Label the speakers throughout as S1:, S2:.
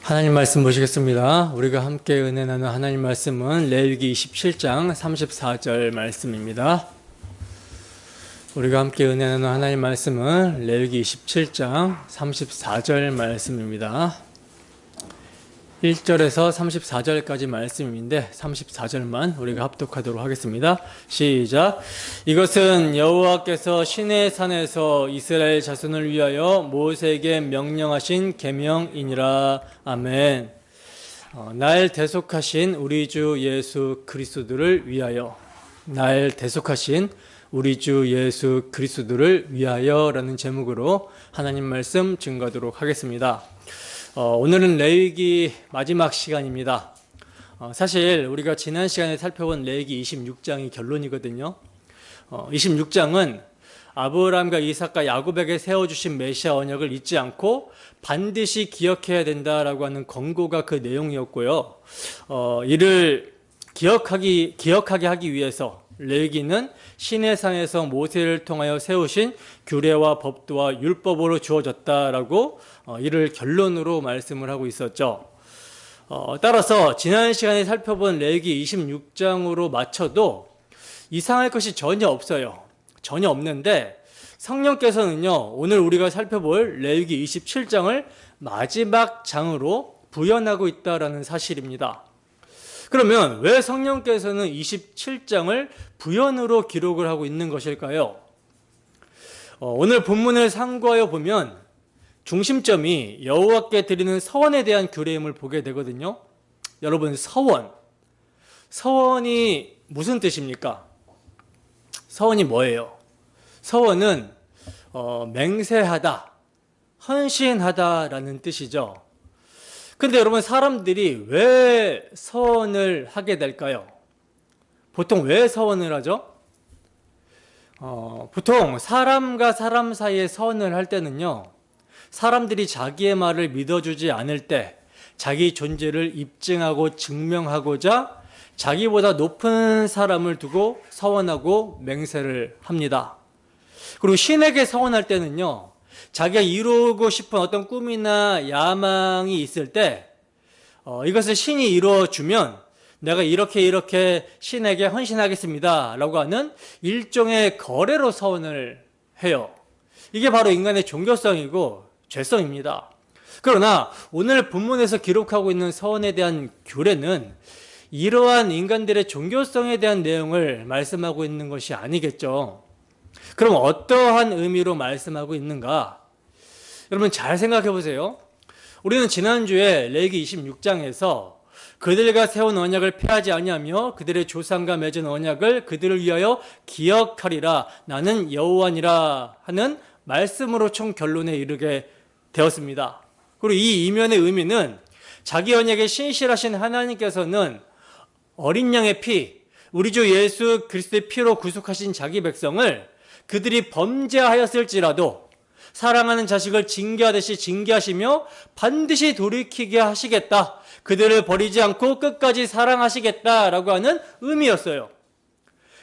S1: 하나님 말씀 보시겠습니다. 우리가 함께 은혜 나누는 하나님 말씀은 레위기 27장 34절 말씀입니다. 우리가 함께 은혜 나누는 하나님 말씀은 레위기 27장 34절 말씀입니다. 1절에서 34절까지 말씀인데 34절만 우리가 합독하도록 하겠습니다. 시작. 이것은 여호와께서 시내 산에서 이스라엘 자손을 위하여 모세에게 명령하신 계명이니라. 아멘. 날 대속하신 우리 주 예수 그리스도를 위하여, 날 대속하신 우리 주 예수 그리스도를 위하여라는 제목으로 하나님 말씀 증거하도록 하겠습니다. 오늘은 레위기 마지막 시간입니다. 사실 우리가 지난 시간에 살펴본 레위기 26장이 결론이거든요. 26장은 아브라함과 이삭과 야곱에게 세워주신 메시아 언약을 잊지 않고 반드시 기억해야 된다라고 하는 권고가 그 내용이었고요. 이를 기억하게 하기 위해서 레위기는 시내산에서 모세를 통하여 세우신 규례와 법도와 율법으로 주어졌다라고 이를 결론으로 말씀을 하고 있었죠. 따라서 지난 시간에 살펴본 레위기 26장으로 맞춰도 이상할 것이 전혀 없어요. 전혀 없는데 성령께서는요, 오늘 우리가 살펴볼 레위기 27장을 마지막 장으로 부연하고 있다라는 사실입니다. 그러면 왜 성령께서는 27장을 부연으로 기록을 하고 있는 것일까요? 오늘 본문을 참고하여 보면 중심점이 여호와께 드리는 서원에 대한 규례임을 보게 되거든요. 여러분, 서원이 무슨 뜻입니까? 서원이 뭐예요? 서원은 맹세하다, 헌신하다라는 뜻이죠. 근데 여러분, 사람들이 왜 서원을 하게 될까요? 보통 왜 서원을 하죠? 보통 사람과 사람 사이에 서원을 할 때는요, 사람들이 자기의 말을 믿어주지 않을 때 자기 존재를 입증하고 증명하고자 자기보다 높은 사람을 두고 서원하고 맹세를 합니다. 그리고 신에게 서원할 때는요, 자기가 이루고 싶은 어떤 꿈이나 야망이 있을 때 이것을 신이 이루어주면 내가 이렇게 신에게 헌신하겠습니다 라고 하는 일종의 거래로 서원을 해요. 이게 바로 인간의 종교성이고 죄성입니다. 그러나 오늘 본문에서 기록하고 있는 서원에 대한 규례는 이러한 인간들의 종교성에 대한 내용을 말씀하고 있는 것이 아니겠죠. 그럼 어떠한 의미로 말씀하고 있는가? 여러분, 잘 생각해 보세요. 우리는 지난주에 레위기 26장에서 그들과 세운 언약을 폐하지 아니하며 그들의 조상과 맺은 언약을 그들을 위하여 기억하리라, 나는 여호와니라 하는 말씀으로 총 결론에 이르게 되었습니다. 그리고 이 이면의 의미는 자기 언약에 신실하신 하나님께서는 어린 양의 피, 우리 주 예수 그리스도의 피로 구속하신 자기 백성을 그들이 범죄하였을지라도 사랑하는 자식을 징계하듯이 징계하시며 반드시 돌이키게 하시겠다, 그들을 버리지 않고 끝까지 사랑하시겠다라고 하는 의미였어요.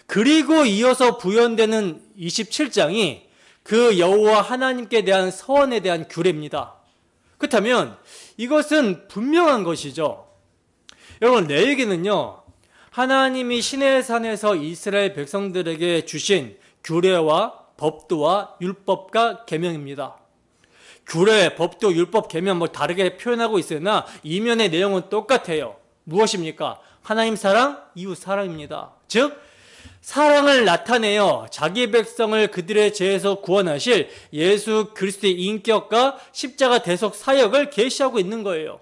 S1: 그리고 이어서 부연되는 27장이 그 여호와 하나님께 대한 서원에 대한 규례입니다. 그렇다면 이것은 분명한 것이죠. 여러분, 레위기는요, 하나님이 시내산에서 이스라엘 백성들에게 주신 규례와 법도와 율법과 계명입니다. 규례, 법도, 율법, 계명 다르게 표현하고 있으나 이면의 내용은 똑같아요. 무엇입니까? 하나님 사랑, 이웃 사랑입니다. 즉 사랑을 나타내어 자기 백성을 그들의 죄에서 구원하실 예수 그리스도의 인격과 십자가 대속 사역을 계시하고 있는 거예요.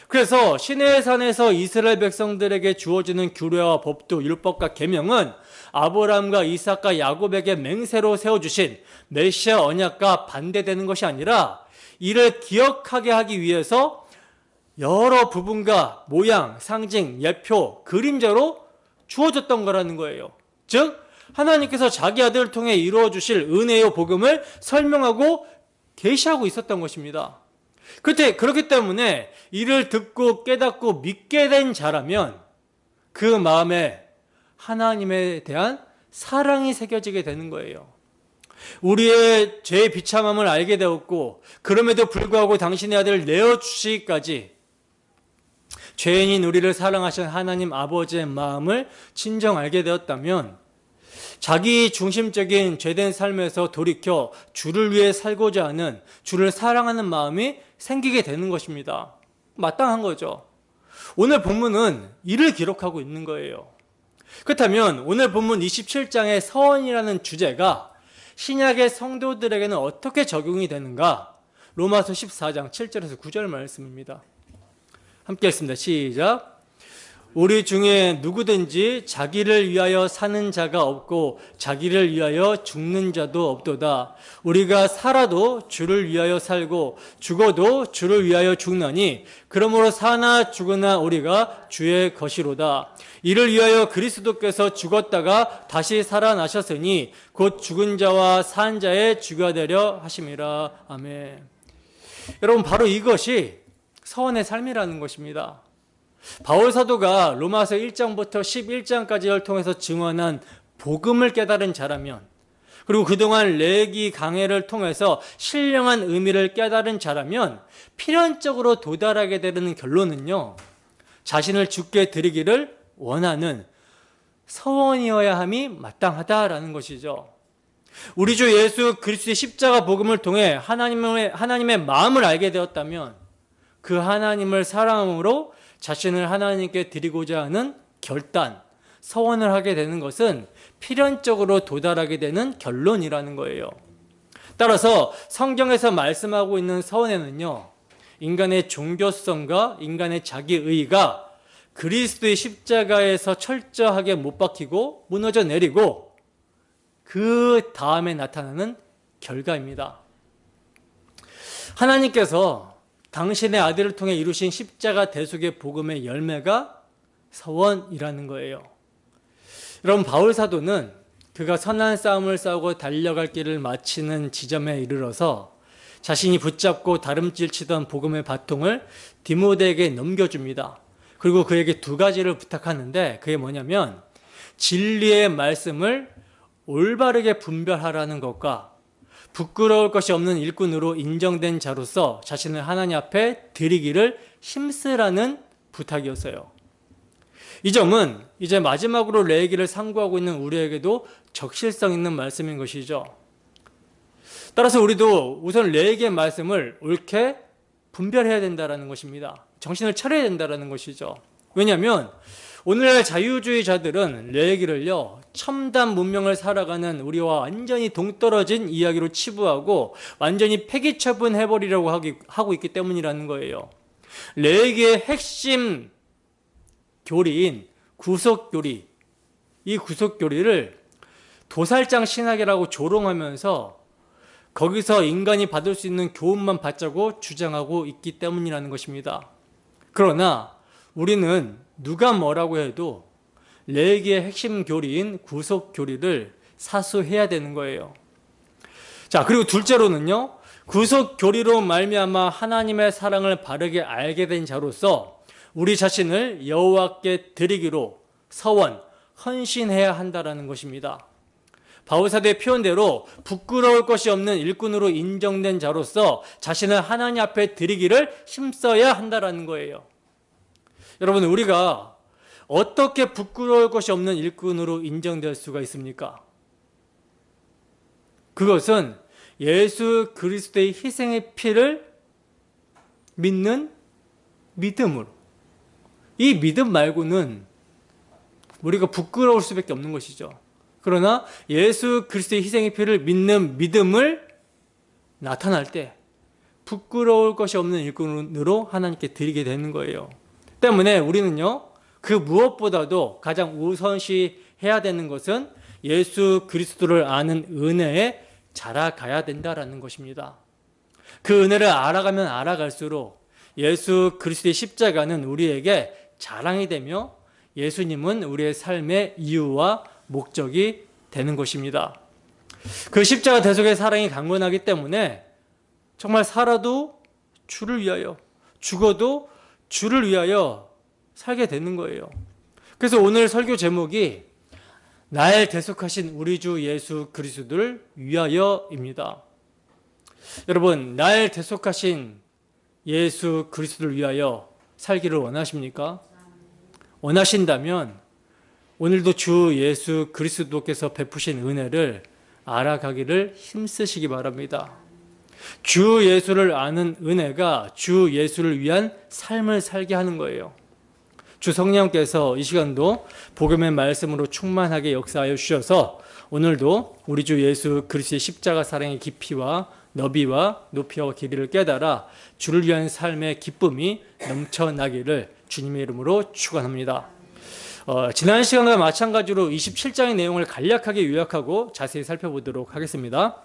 S1: 그래서 시내산에서 이스라엘 백성들에게 주어지는 규례와 법도, 율법과 계명은 아브라함과 이삭과 야곱에게 맹세로 세워주신 메시아 언약과 반대되는 것이 아니라 이를 기억하게 하기 위해서 여러 부분과 모양, 상징, 예표, 그림자로 주어졌던 거라는 거예요. 즉 하나님께서 자기 아들을 통해 이루어 주실 은혜의 복음을 설명하고 계시하고 있었던 것입니다. 그렇기 때문에 이를 듣고 깨닫고 믿게 된 자라면 그 마음에 하나님에 대한 사랑이 새겨지게 되는 거예요. 우리의 죄의 비참함을 알게 되었고 그럼에도 불구하고 당신의 아들을 내어주시기까지 죄인인 우리를 사랑하신 하나님 아버지의 마음을 진정 알게 되었다면 자기 중심적인 죄된 삶에서 돌이켜 주를 위해 살고자 하는, 주를 사랑하는 마음이 생기게 되는 것입니다. 마땅한 거죠. 오늘 본문은 이를 기록하고 있는 거예요. 그렇다면 오늘 본문 27장의 서원이라는 주제가 신약의 성도들에게는 어떻게 적용이 되는가? 로마서 14장 7절에서 9절 말씀입니다. 함께 읽습니다. 시작. 우리 중에 누구든지 자기를 위하여 사는 자가 없고 자기를 위하여 죽는 자도 없도다. 우리가 살아도 주를 위하여 살고 죽어도 주를 위하여 죽나니 그러므로 사나 죽으나 우리가 주의 것이로다. 이를 위하여 그리스도께서 죽었다가 다시 살아나셨으니 곧 죽은 자와 산 자의 주가 되려 하심이라. 아멘. 여러분, 바로 이것이 서원의 삶이라는 것입니다. 바울 사도가 로마서 1장부터 11장까지를 통해서 증언한 복음을 깨달은 자라면, 그리고 그동안 레기 강해를 통해서 신령한 의미를 깨달은 자라면 필연적으로 도달하게 되는 결론은요, 자신을 주께 드리기를 원하는 서원이어야 함이 마땅하다라는 것이죠. 우리 주 예수 그리스도의 십자가 복음을 통해 하나님의 마음을 알게 되었다면 그 하나님을 사랑함으로 자신을 하나님께 드리고자 하는 결단, 서원을 하게 되는 것은 필연적으로 도달하게 되는 결론이라는 거예요. 따라서 성경에서 말씀하고 있는 서원에는요, 인간의 종교성과 인간의 자기의가 그리스도의 십자가에서 철저하게 못 박히고 무너져 내리고 그 다음에 나타나는 결과입니다. 하나님께서 당신의 아들을 통해 이루신 십자가 대속의 복음의 열매가 서원이라는 거예요. 여러분, 바울 사도는 그가 선한 싸움을 싸우고 달려갈 길을 마치는 지점에 이르러서 자신이 붙잡고 다름질 치던 복음의 바통을 디모데에게 넘겨줍니다. 그리고 그에게 두 가지를 부탁하는데 그게 뭐냐면 진리의 말씀을 올바르게 분별하라는 것과 부끄러울 것이 없는 일꾼으로 인정된 자로서 자신을 하나님 앞에 드리기를 힘쓰라는 부탁이었어요. 이 점은 이제 마지막으로 레위기를 상고하고 있는 우리에게도 적실성 있는 말씀인 것이죠. 따라서 우리도 우선 레위기의 말씀을 옳게 분별해야 된다는 것입니다. 정신을 차려야 된다는 것이죠. 왜냐하면 오늘날 자유주의자들은 레위기를요, 첨단 문명을 살아가는 우리와 완전히 동떨어진 이야기로 치부하고 완전히 폐기 처분해버리려고 하고 있기 때문이라는 거예요. 레위기의 핵심 교리인 구속교리, 이 구속교리를 도살장 신학이라고 조롱하면서 거기서 인간이 받을 수 있는 교훈만 받자고 주장하고 있기 때문이라는 것입니다. 그러나 우리는 누가 뭐라고 해도 레위기의 핵심 교리인 구속 교리를 사수해야 되는 거예요. 자, 그리고 둘째로는요, 구속 교리로 말미암아 하나님의 사랑을 바르게 알게 된 자로서 우리 자신을 여호와께 드리기로 서원, 헌신해야 한다라는 것입니다. 바울 사도의 표현대로 부끄러울 것이 없는 일꾼으로 인정된 자로서 자신을 하나님 앞에 드리기를 힘써야 한다라는 거예요. 여러분, 우리가 어떻게 부끄러울 것이 없는 일꾼으로 인정될 수가 있습니까? 그것은 예수 그리스도의 희생의 피를 믿는 믿음으로. 이 믿음 말고는 우리가 부끄러울 수밖에 없는 것이죠. 그러나 예수 그리스도의 희생의 피를 믿는 믿음을 나타날 때 부끄러울 것이 없는 일꾼으로 하나님께 드리게 되는 거예요. 때문에 우리는요, 그 무엇보다도 가장 우선시해야 되는 것은 예수 그리스도를 아는 은혜에 자라가야 된다라는 것입니다. 그 은혜를 알아가면 알아갈수록 예수 그리스도의 십자가는 우리에게 자랑이 되며 예수님은 우리의 삶의 이유와 목적이 되는 것입니다. 그 십자가 대속의 사랑이 강건하기 때문에 정말 살아도 주를 위하여, 죽어도 주를 위하여 살게 되는 거예요. 그래서 오늘 설교 제목이 날 대속하신 우리 주 예수 그리스도를 위하여입니다. 여러분, 날 대속하신 예수 그리스도를 위하여 살기를 원하십니까? 원하신다면 오늘도 주 예수 그리스도께서 베푸신 은혜를 알아가기를 힘쓰시기 바랍니다. 주 예수를 아는 은혜가 주 예수를 위한 삶을 살게 하는 거예요. 주 성령께서 이 시간도 복음의 말씀으로 충만하게 역사하여 주셔서 오늘도 우리 주 예수 그리스도의 십자가 사랑의 깊이와 너비와 높이와 길이를 깨달아 주를 위한 삶의 기쁨이 넘쳐나기를 주님의 이름으로 축원합니다. 지난 시간과 마찬가지로 27장의 내용을 간략하게 요약하고 자세히 살펴보도록 하겠습니다.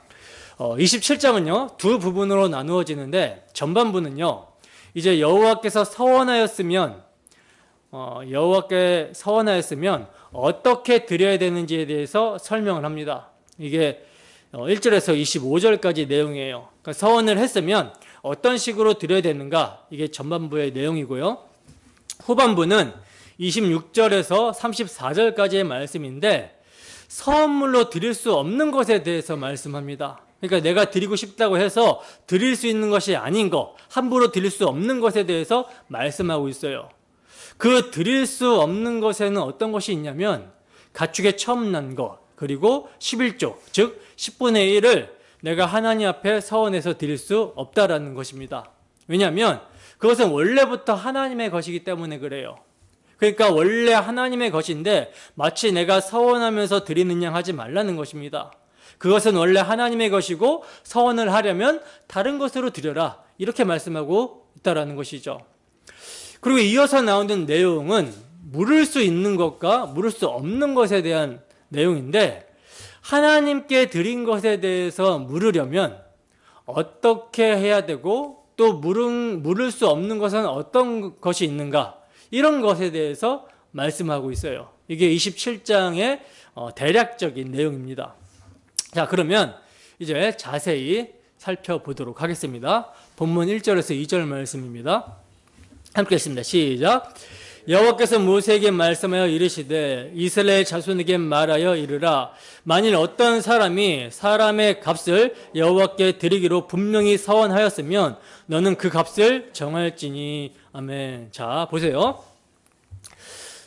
S1: 27장은요 두 부분으로 나누어지는데, 전반부는요 이제 여호와께서 서원하였으면 어떻게 드려야 되는지에 대해서 설명을 합니다. 이게 1절에서 25절까지 내용이에요. 그러니까 서원을 했으면 어떤 식으로 드려야 되는가, 이게 전반부의 내용이고요. 후반부는 26절에서 34절까지의 말씀인데 선물로 드릴 수 없는 것에 대해서 말씀합니다. 그러니까 내가 드리고 싶다고 해서 드릴 수 있는 것이 아닌 것, 함부로 드릴 수 없는 것에 대해서 말씀하고 있어요. 그 드릴 수 없는 것에는 어떤 것이 있냐면 가축의 처음 난 것, 그리고 11조, 즉 10분의 1을 내가 하나님 앞에 서원해서 드릴 수 없다라는 것입니다. 왜냐하면 그것은 원래부터 하나님의 것이기 때문에 그래요. 그러니까 원래 하나님의 것인데 마치 내가 서원하면서 드리는 양 하지 말라는 것입니다. 그것은 원래 하나님의 것이고 서원을 하려면 다른 것으로 드려라, 이렇게 말씀하고 있다라는 것이죠. 그리고 이어서 나오는 내용은 물을 수 있는 것과 물을 수 없는 것에 대한 내용인데, 하나님께 드린 것에 대해서 물으려면 어떻게 해야 되고 또 물을 수 없는 것은 어떤 것이 있는가, 이런 것에 대해서 말씀하고 있어요. 이게 27장의 대략적인 내용입니다. 자, 그러면 이제 자세히 살펴보도록 하겠습니다. 본문 1절에서 2절 말씀입니다. 함께 읽습니다. 시작. 여호와께서 모세에게 말씀하여 이르시되 이스라엘 자손에게 말하여 이르라. 만일 어떤 사람이 사람의 값을 여호와께 드리기로 분명히 서원하였으면 너는 그 값을 정할지니. 아멘. 자, 보세요.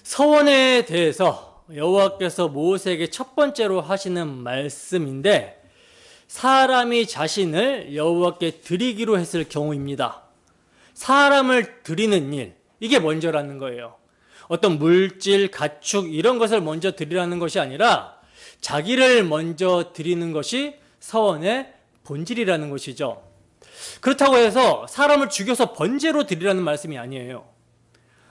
S1: 서원에 대해서 여호와께서 모세에게 첫 번째로 하시는 말씀인데, 사람이 자신을 여호와께 드리기로 했을 경우입니다. 사람을 드리는 일, 이게 먼저라는 거예요. 어떤 물질, 가축 이런 것을 먼저 드리라는 것이 아니라 자기를 먼저 드리는 것이 서원의 본질이라는 것이죠. 그렇다고 해서 사람을 죽여서 번제로 드리라는 말씀이 아니에요.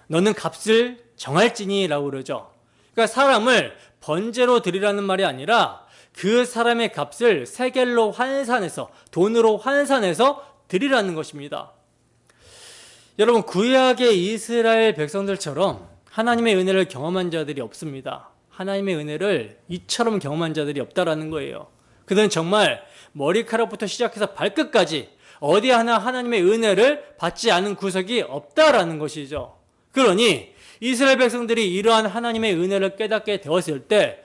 S1: 너는 값을 정할지니 라고 그러죠. 그러니까 사람을 번제로 드리라는 말이 아니라 그 사람의 값을 세겔로 환산해서, 돈으로 환산해서 드리라는 것입니다. 여러분, 구약의 이스라엘 백성들처럼 하나님의 은혜를 경험한 자들이 없습니다. 하나님의 은혜를 이처럼 경험한 자들이 없다라는 거예요. 그들은 정말 머리카락부터 시작해서 발끝까지 어디 하나 하나님의 은혜를 받지 않은 구석이 없다라는 것이죠. 그러니 이스라엘 백성들이 이러한 하나님의 은혜를 깨닫게 되었을 때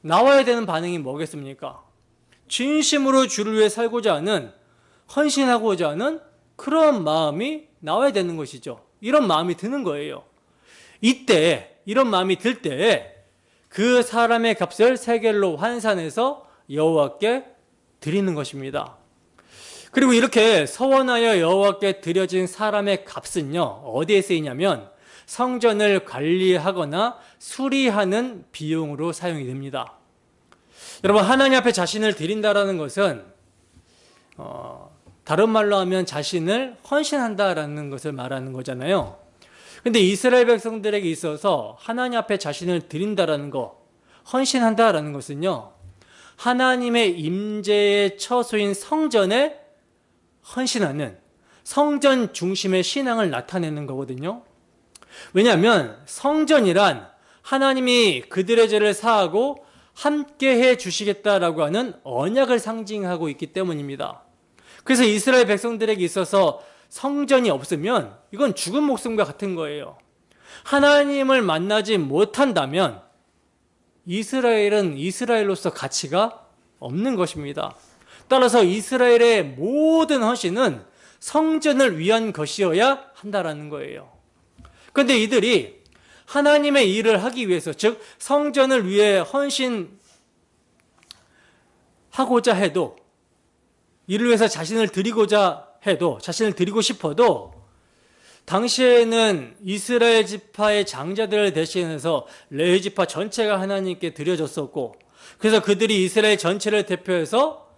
S1: 나와야 되는 반응이 뭐겠습니까? 진심으로 주를 위해 살고자 하는, 헌신하고자 하는 그런 마음이 나와야 되는 것이죠. 이런 마음이 드는 거예요. 이때, 이런 마음이 들 때에 그 사람의 값을 세겔로 환산해서 여호와께 드리는 것입니다. 그리고 이렇게 서원하여 여호와께 드려진 사람의 값은요, 어디에 쓰이냐면 성전을 관리하거나 수리하는 비용으로 사용이 됩니다. 여러분, 하나님 앞에 자신을 드린다라는 것은 다른 말로 하면 자신을 헌신한다라는 것을 말하는 거잖아요. 근데 이스라엘 백성들에게 있어서 하나님 앞에 자신을 드린다라는 거, 헌신한다라는 것은요, 하나님의 임재의 처소인 성전에 헌신하는, 성전 중심의 신앙을 나타내는 거거든요. 왜냐하면 성전이란 하나님이 그들의 죄를 사하고 함께 해 주시겠다라고 하는 언약을 상징하고 있기 때문입니다. 그래서 이스라엘 백성들에게 있어서 성전이 없으면 이건 죽은 목숨과 같은 거예요. 하나님을 만나지 못한다면 이스라엘은 이스라엘로서 가치가 없는 것입니다. 따라서 이스라엘의 모든 헌신은 성전을 위한 것이어야 한다라는 거예요. 근데 이들이 하나님의 일을 하기 위해서, 즉 성전을 위해 헌신하고자 해도, 이를 위해서 자신을 드리고자 해도, 자신을 드리고 싶어도 당시에는 이스라엘 지파의 장자들을 대신해서 레위 지파 전체가 하나님께 드려졌었고, 그래서 그들이 이스라엘 전체를 대표해서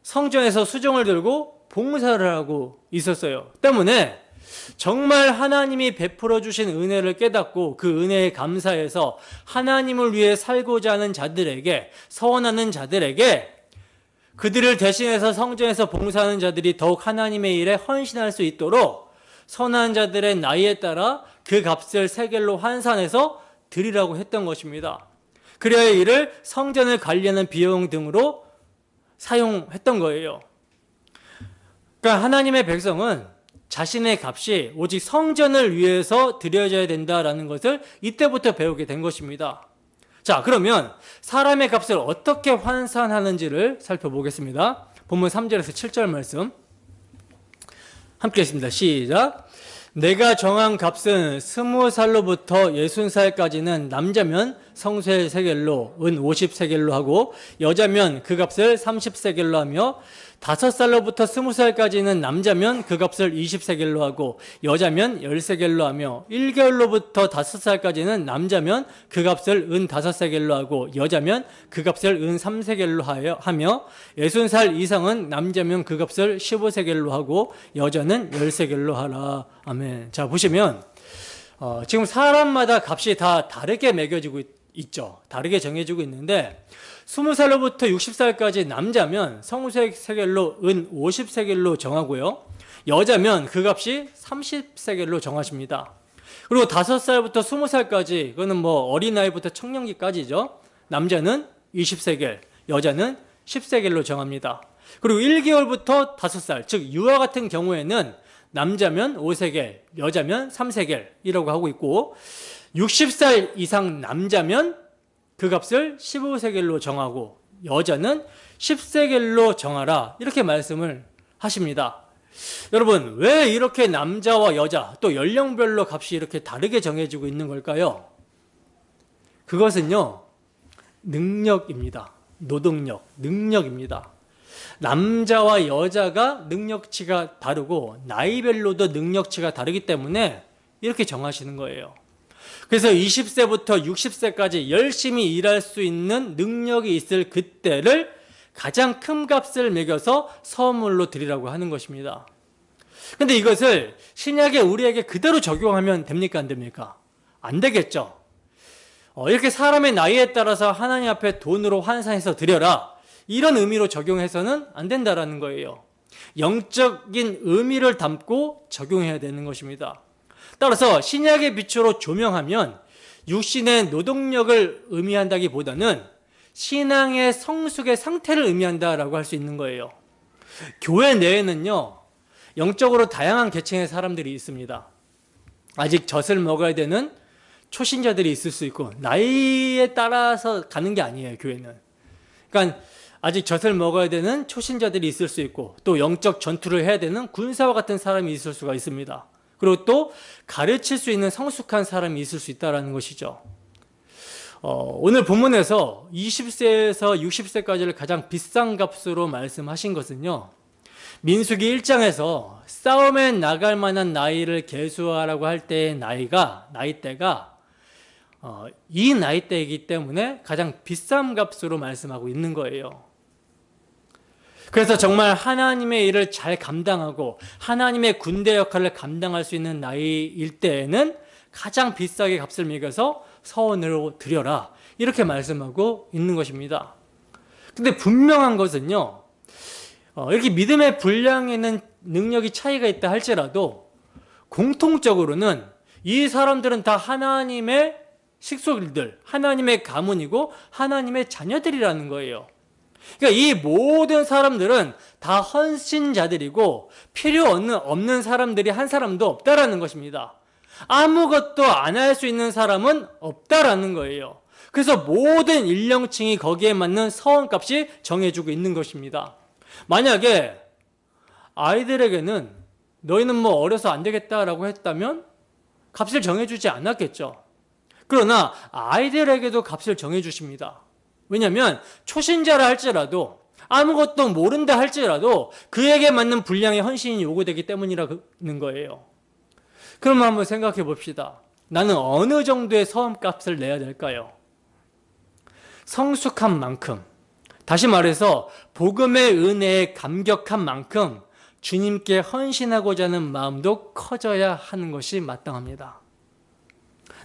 S1: 성전에서 수종을 들고 봉사를 하고 있었어요. 때문에 정말 하나님이 베풀어 주신 은혜를 깨닫고 그 은혜에 감사해서 하나님을 위해 살고자 하는 자들에게, 서원하는 자들에게, 그들을 대신해서 성전에서 봉사하는 자들이 더욱 하나님의 일에 헌신할 수 있도록 선한 자들의 나이에 따라 그 값을 세겔로 환산해서 드리라고 했던 것입니다. 그래야 이를 성전을 관리하는 비용 등으로 사용했던 거예요. 그러니까 하나님의 백성은 자신의 값이 오직 성전을 위해서 드려져야 된다라는 것을 이때부터 배우게 된 것입니다. 자, 그러면 사람의 값을 어떻게 환산하는지를 살펴보겠습니다. 본문 3절에서 7절 말씀 함께 했습니다. 시작. 내가 정한 값은 20살로부터 60살까지는 남자면 성쇠 세겔로, 은 50세겔로 하고, 여자면 그 값을 30세겔로 하며, 5살로부터 20살까지는 남자면 그 값을 20세겔로 하고, 여자면 10세겔로 하며, 1개월로부터 5살까지는 남자면 그 값을 은 5세겔로 하고, 여자면 그 값을 은 3세겔로 하며, 60살 이상은 남자면 그 값을 15세겔로 하고, 여자는 10세겔로 하라. 아멘. 자, 보시면 지금 사람마다 값이 다 다르게 매겨지고 있죠. 다르게 정해지고 있는데, 20살로부터 60살까지 남자면 성쇠 세겔로 은 50세겔로 정하고요. 여자면 그 값이 30세겔로 정하십니다. 그리고 5살부터 20살까지, 그거는 뭐 어린아이부터 청년기까지죠. 남자는 20세겔, 여자는 10세겔로 정합니다. 그리고 1개월부터 5살, 즉 유아 같은 경우에는 남자면 5세겔, 여자면 3세겔이라고 하고 있고, 60살 이상 남자면 그 값을 15세겔로 정하고, 여자는 10세겔로 정하라, 이렇게 말씀을 하십니다. 여러분, 왜 이렇게 남자와 여자, 또 연령별로 값이 이렇게 다르게 정해지고 있는 걸까요? 그것은요, 능력입니다. 노동력, 능력입니다. 남자와 여자가 능력치가 다르고 나이별로도 능력치가 다르기 때문에 이렇게 정하시는 거예요. 그래서 20세부터 60세까지 열심히 일할 수 있는 능력이 있을 그때를 가장 큰 값을 매겨서 선물로 드리라고 하는 것입니다. 근데 이것을 신약에 우리에게 그대로 적용하면 됩니까? 안 됩니까? 안 되겠죠. 이렇게 사람의 나이에 따라서 하나님 앞에 돈으로 환산해서 드려라, 이런 의미로 적용해서는 안 된다라는 거예요. 영적인 의미를 담고 적용해야 되는 것입니다. 따라서 신약의 빛으로 조명하면 육신의 노동력을 의미한다기보다는 신앙의 성숙의 상태를 의미한다라고 할 수 있는 거예요. 교회 내에는요, 영적으로 다양한 계층의 사람들이 있습니다. 아직 젖을 먹어야 되는 초신자들이 있을 수 있고, 나이에 따라서 가는 게 아니에요, 교회는. 그러니까 아직 젖을 먹어야 되는 초신자들이 있을 수 있고, 또 영적 전투를 해야 되는 군사와 같은 사람이 있을 수가 있습니다. 그리고 또 가르칠 수 있는 성숙한 사람이 있을 수 있다는 것이죠. 오늘 본문에서 20세에서 60세까지를 가장 비싼 값으로 말씀하신 것은요, 민수기 1장에서 싸움에 나갈 만한 나이를 계수하라고 할 때의 나이대가 이 나이대이기 때문에 가장 비싼 값으로 말씀하고 있는 거예요. 그래서 정말 하나님의 일을 잘 감당하고 하나님의 군대 역할을 감당할 수 있는 나이일 때에는 가장 비싸게 값을 매겨서 서원으로 드려라, 이렇게 말씀하고 있는 것입니다. 근데 분명한 것은요, 이렇게 믿음의 분량에는 능력이 차이가 있다 할지라도 공통적으로는 이 사람들은 다 하나님의 식솔들, 하나님의 가문이고 하나님의 자녀들이라는 거예요. 그러니까 이 모든 사람들은 다 헌신자들이고 필요 없는 사람들이 한 사람도 없다라는 것입니다. 아무것도 안 할 수 있는 사람은 없다라는 거예요. 그래서 모든 연령층이 거기에 맞는 서원값이 정해주고 있는 것입니다. 만약에 아이들에게는 너희는 뭐 어려서 안 되겠다라고 했다면 값을 정해주지 않았겠죠. 그러나 아이들에게도 값을 정해주십니다. 왜냐하면 초신자라 할지라도 아무것도 모른다 할지라도 그에게 맞는 분량의 헌신이 요구되기 때문이라는 거예요. 그럼 한번 생각해 봅시다. 나는 어느 정도의 서원값을 내야 될까요? 성숙한 만큼, 다시 말해서 복음의 은혜에 감격한 만큼 주님께 헌신하고자 하는 마음도 커져야 하는 것이 마땅합니다.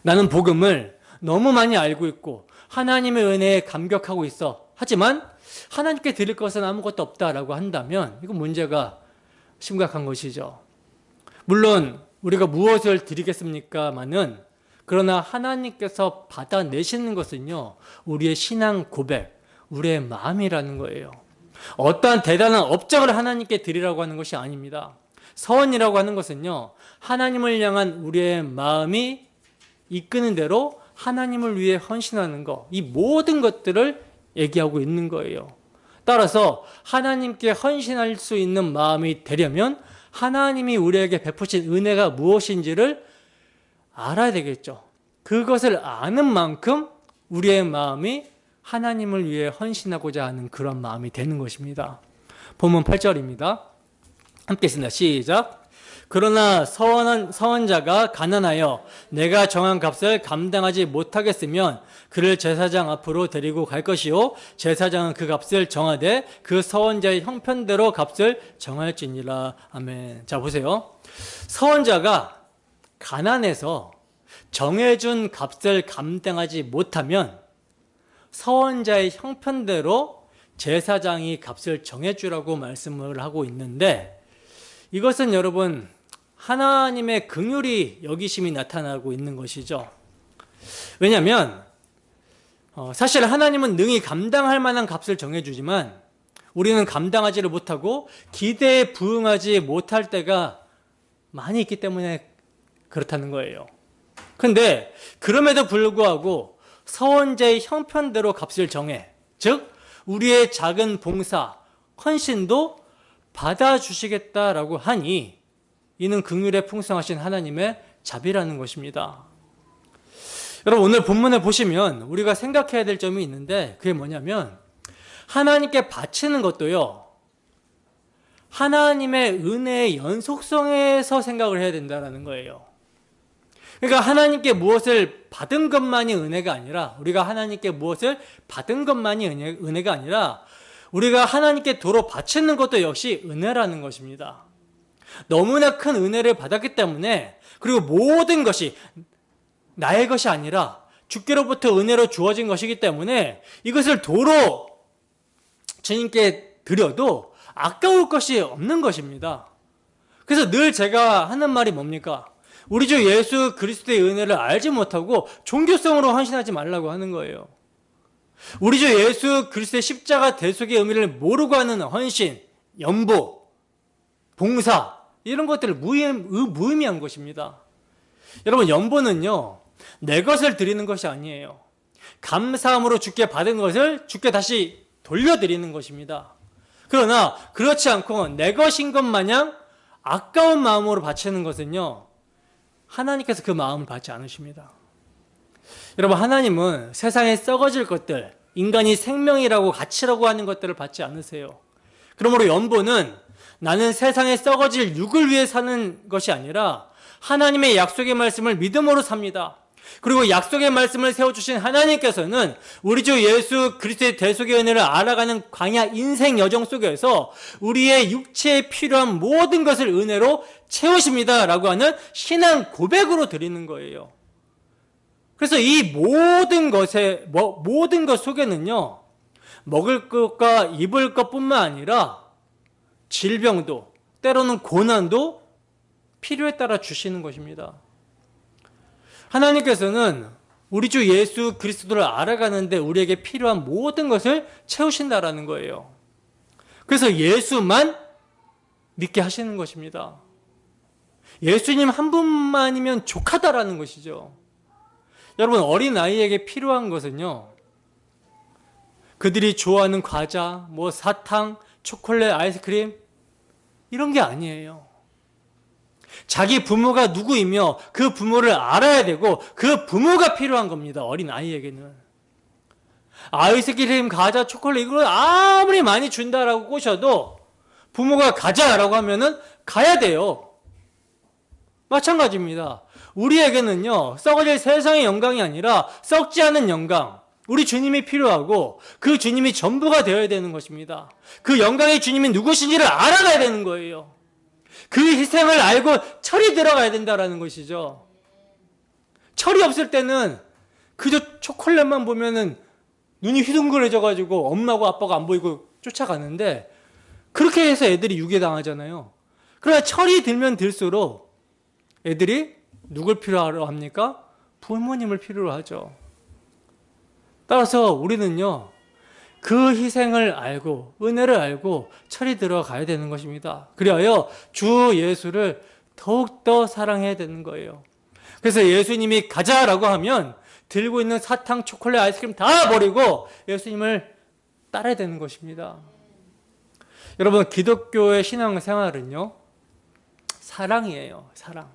S1: 나는 복음을 너무 많이 알고 있고 하나님의 은혜에 감격하고 있어. 하지만 하나님께 드릴 것은 아무것도 없다라고 한다면 이건 문제가 심각한 것이죠. 물론 우리가 무엇을 드리겠습니까마는 그러나 하나님께서 받아내시는 것은요, 우리의 신앙 고백, 우리의 마음이라는 거예요. 어떠한 대단한 업적을 하나님께 드리라고 하는 것이 아닙니다. 서원이라고 하는 것은요, 하나님을 향한 우리의 마음이 이끄는 대로 하나님을 위해 헌신하는 것, 이 모든 것들을 얘기하고 있는 거예요. 따라서 하나님께 헌신할 수 있는 마음이 되려면 하나님이 우리에게 베푸신 은혜가 무엇인지를 알아야 되겠죠. 그것을 아는 만큼 우리의 마음이 하나님을 위해 헌신하고자 하는 그런 마음이 되는 것입니다. 본문 8절입니다. 함께 읽습니다. 시작. 그러나 서원자가 가난하여 내가 정한 값을 감당하지 못하겠으면 그를 제사장 앞으로 데리고 갈 것이요 제사장은 그 값을 정하되 그 서원자의 형편대로 값을 정할지니라. 아멘. 자, 보세요. 서원자가 가난해서 정해준 값을 감당하지 못하면 서원자의 형편대로 제사장이 값을 정해주라고 말씀을 하고 있는데, 이것은 여러분 하나님의 긍휼이 여기심이 나타나고 있는 것이죠. 왜냐하면 사실 하나님은 능히 감당할 만한 값을 정해주지만 우리는 감당하지를 못하고 기대에 부응하지 못할 때가 많이 있기 때문에 그렇다는 거예요. 그런데 그럼에도 불구하고 서원자의 형편대로 값을 정해, 즉 우리의 작은 봉사, 헌신도 받아주시겠다라고 하니 이는 긍휼에 풍성하신 하나님의 자비라는 것입니다. 여러분, 오늘 본문을 보시면 우리가 생각해야 될 점이 있는데 그게 뭐냐면 하나님께 바치는 것도요, 하나님의 은혜의 연속성에서 생각을 해야 된다는 거예요. 그러니까 하나님께 무엇을 받은 것만이 은혜가 아니라, 우리가 하나님께 무엇을 받은 것만이 은혜가 아니라 우리가 하나님께 도로 바치는 것도 역시 은혜라는 것입니다. 너무나 큰 은혜를 받았기 때문에, 그리고 모든 것이 나의 것이 아니라 주께로부터 은혜로 주어진 것이기 때문에 이것을 도로 주님께 드려도 아까울 것이 없는 것입니다. 그래서 늘 제가 하는 말이 뭡니까? 우리 주 예수 그리스도의 은혜를 알지 못하고 종교성으로 헌신하지 말라고 하는 거예요. 우리 주 예수 그리스도의 십자가 대속의 의미를 모르고 하는 헌신, 연보, 봉사, 이런 것들을 무의미한 것입니다. 여러분, 연보는요, 내 것을 드리는 것이 아니에요. 감사함으로 주께 받은 것을 주께 다시 돌려드리는 것입니다. 그러나 그렇지 않고 내 것인 것 마냥 아까운 마음으로 바치는 것은요, 하나님께서 그 마음을 받지 않으십니다. 여러분, 하나님은 세상에 썩어질 것들, 인간이 생명이라고 가치라고 하는 것들을 받지 않으세요. 그러므로 연보는 나는 세상에 썩어질 육을 위해 사는 것이 아니라 하나님의 약속의 말씀을 믿음으로 삽니다. 그리고 약속의 말씀을 세워주신 하나님께서는 우리 주 예수 그리스도의 대속의 은혜를 알아가는 광야 인생 여정 속에서 우리의 육체에 필요한 모든 것을 은혜로 채우십니다 라고 하는 신앙 고백으로 드리는 거예요. 그래서 이 모든 것 속에는요, 먹을 것과 입을 것뿐만 아니라 질병도, 때로는 고난도 필요에 따라 주시는 것입니다. 하나님께서는 우리 주 예수 그리스도를 알아가는데 우리에게 필요한 모든 것을 채우신다라는 거예요. 그래서 예수만 믿게 하시는 것입니다. 예수님 한 분만이면 족하다라는 것이죠. 여러분, 어린아이에게 필요한 것은요, 그들이 좋아하는 과자, 사탕, 초콜릿, 아이스크림, 이런 게 아니에요. 자기 부모가 누구이며 그 부모를 알아야 되고 그 부모가 필요한 겁니다. 어린 아이에게는. 아이스크림, 과자, 초콜릿 이걸 아무리 많이 준다라고 꼬셔도 부모가 가자라고 하면은 가야 돼요. 마찬가지입니다. 우리에게는요, 썩어질 세상의 영광이 아니라 썩지 않은 영광, 우리 주님이 필요하고 그 주님이 전부가 되어야 되는 것입니다. 그 영광의 주님이 누구신지를 알아가야 되는 거예요. 그 희생을 알고 철이 들어가야 된다는 것이죠. 철이 없을 때는 그저 초콜릿만 보면은 눈이 휘둥그레져가지고 엄마고 아빠가 안 보이고 쫓아가는데 그렇게 해서 애들이 유괴당하잖아요. 그러나 철이 들면 들수록 애들이 누굴 필요로 합니까? 부모님을 필요로 하죠. 따라서 우리는요, 그 희생을 알고 은혜를 알고 철이 들어가야 되는 것입니다. 그리하여 주 예수를 더욱더 사랑해야 되는 거예요. 그래서 예수님이 가자라고 하면 들고 있는 사탕, 초콜릿, 아이스크림 다 버리고 예수님을 따라야 되는 것입니다. 여러분, 기독교의 신앙생활은요, 사랑이에요. 사랑.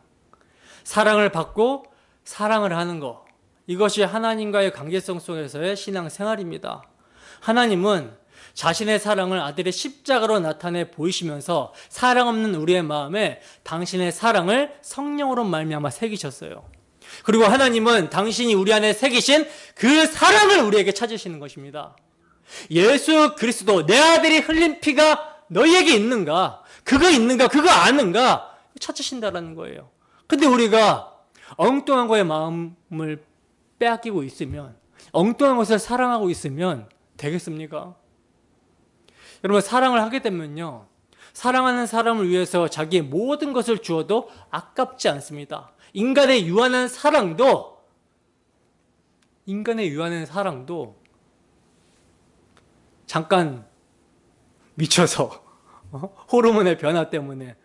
S1: 사랑을 받고 사랑을 하는 것. 이것이 하나님과의 관계성 속에서의 신앙생활입니다. 하나님은 자신의 사랑을 아들의 십자가로 나타내 보이시면서 사랑 없는 우리의 마음에 당신의 사랑을 성령으로 말미암아 새기셨어요. 그리고 하나님은 당신이 우리 안에 새기신 그 사랑을 우리에게 찾으시는 것입니다. 예수 그리스도, 내 아들이 흘린 피가 너희에게 있는가? 그거 있는가? 그거 아는가? 찾으신다라는 거예요. 근데 우리가 엉뚱한 거에 마음을 빼앗기고 있으면, 엉뚱한 것을 사랑하고 있으면 되겠습니까? 여러분, 사랑을 하게 되면요, 사랑하는 사람을 위해서 자기의 모든 것을 주어도 아깝지 않습니다. 인간의 유한한 사랑도 잠깐 미쳐서 호르몬의 변화 때문에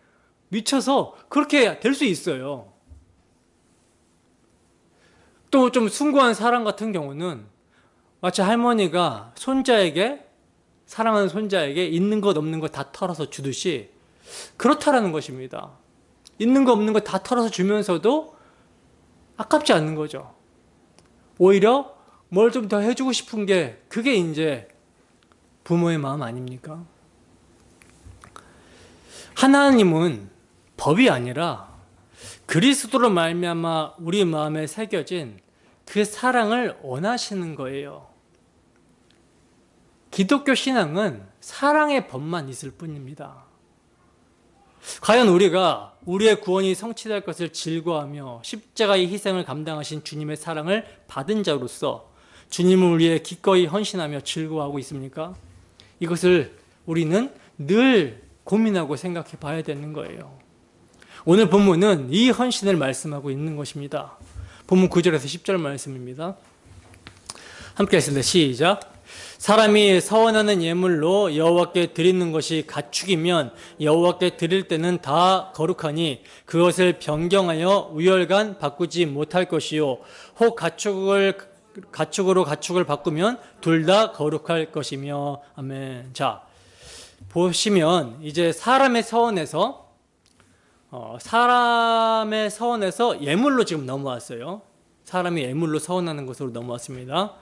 S1: 미쳐서 그렇게 될 수 있어요. 또 좀 숭고한 사랑 같은 경우는 마치 할머니가 사랑하는 손자에게 있는 것 없는 것 다 털어서 주듯이 그렇다라는 것입니다. 있는 거 없는 거 다 털어서 주면서도 아깝지 않는 거죠. 오히려 뭘 좀 더 해주고 싶은 게 그게 이제 부모의 마음 아닙니까? 하나님은 법이 아니라 그리스도로 말미암아 우리 마음에 새겨진 그 사랑을 원하시는 거예요. 기독교 신앙은 사랑의 법만 있을 뿐입니다. 과연 우리가 우리의 구원이 성취될 것을 즐거워하며 십자가의 희생을 감당하신 주님의 사랑을 받은 자로서 주님을 위해 기꺼이 헌신하며 즐거워하고 있습니까? 이것을 우리는 늘 고민하고 생각해 봐야 되는 거예요. 오늘 본문은 이 헌신을 말씀하고 있는 것입니다. 본문 9절에서 10절 말씀입니다. 함께 했습니다. 시작. 사람이 서원하는 예물로 여호와께 드리는 것이 가축이면 여호와께 드릴 때는 다 거룩하니 그것을 변경하여 우열간 바꾸지 못할 것이요 혹 가축으로 가축을 바꾸면 둘 다 거룩할 것이며. 아멘. 자, 보시면 이제 사람의 서원에서 예물로 지금 넘어왔어요. 사람이 예물로 서원하는 것으로 넘어왔습니다.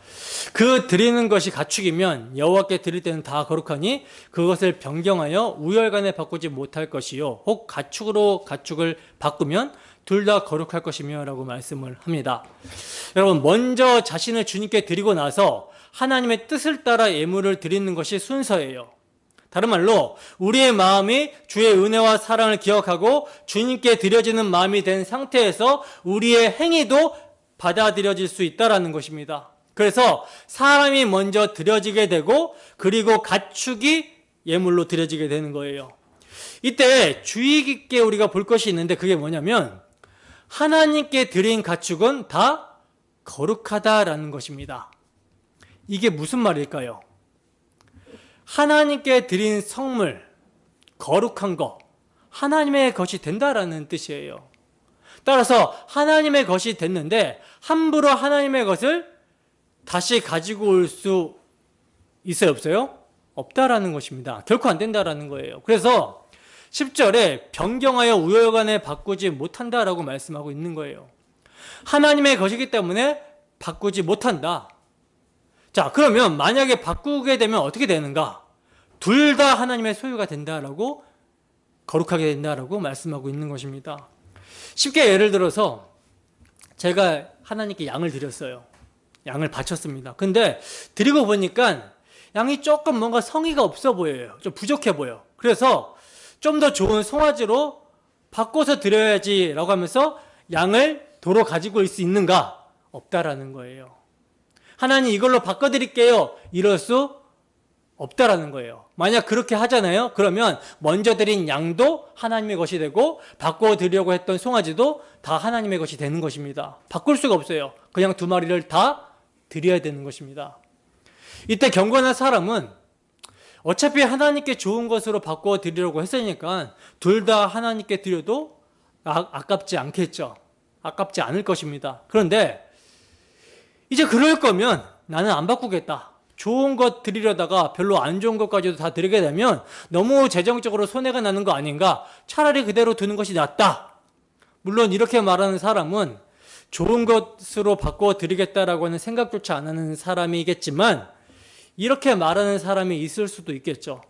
S1: 그 드리는 것이 가축이면 여호와께 드릴 때는 다 거룩하니 그것을 변경하여 우열간에 바꾸지 못할 것이요 혹 가축으로 가축을 바꾸면 둘 다 거룩할 것이며 라고 말씀을 합니다. 여러분, 먼저 자신을 주님께 드리고 나서 하나님의 뜻을 따라 예물을 드리는 것이 순서예요. 다른 말로 우리의 마음이 주의 은혜와 사랑을 기억하고 주님께 드려지는 마음이 된 상태에서 우리의 행위도 받아들여질 수 있다는 것입니다. 그래서 사람이 먼저 드려지게 되고 그리고 가축이 예물로 드려지게 되는 거예요. 이때 주의 깊게 우리가 볼 것이 있는데 그게 뭐냐면 하나님께 드린 가축은 다 거룩하다라는 것입니다. 이게 무슨 말일까요? 하나님께 드린 성물, 거룩한 것, 하나님의 것이 된다라는 뜻이에요. 따라서 하나님의 것이 됐는데 함부로 하나님의 것을 다시 가지고 올 수 있어요, 없어요? 없다라는 것입니다. 결코 안 된다라는 거예요. 그래서 10절에 변경하여 우열간에 바꾸지 못한다라고 말씀하고 있는 거예요. 하나님의 것이기 때문에 바꾸지 못한다. 자, 그러면 만약에 바꾸게 되면 어떻게 되는가? 둘 다 하나님의 소유가 된다라고, 거룩하게 된다라고 말씀하고 있는 것입니다. 쉽게 예를 들어서 제가 하나님께 양을 드렸어요. 양을 바쳤습니다. 근데 드리고 보니까 양이 조금 뭔가 성의가 없어 보여요. 좀 부족해 보여. 그래서 좀 더 좋은 송아지로 바꿔서 드려야지라고 하면서 양을 도로 가지고 올 수 있는가? 없다라는 거예요. 하나님 이걸로 바꿔드릴게요. 이럴 수 없다라는 거예요. 만약 그렇게 하잖아요. 그러면 먼저 드린 양도 하나님의 것이 되고 바꿔드리려고 했던 송아지도 다 하나님의 것이 되는 것입니다. 바꿀 수가 없어요. 그냥 두 마리를 다 드려야 되는 것입니다. 이때 경건한 사람은 어차피 하나님께 좋은 것으로 바꿔드리려고 했으니까 둘 다 하나님께 드려도 아깝지 않겠죠. 아깝지 않을 것입니다. 그런데 이제 그럴 거면 나는 안 바꾸겠다. 좋은 것 드리려다가 별로 안 좋은 것까지도 다 드리게 되면 너무 재정적으로 손해가 나는 거 아닌가? 차라리 그대로 두는 것이 낫다. 물론 이렇게 말하는 사람은 좋은 것으로 바꿔드리겠다라고 하는 생각조차 안 하는 사람이겠지만 이렇게 말하는 사람이 있을 수도 있겠죠.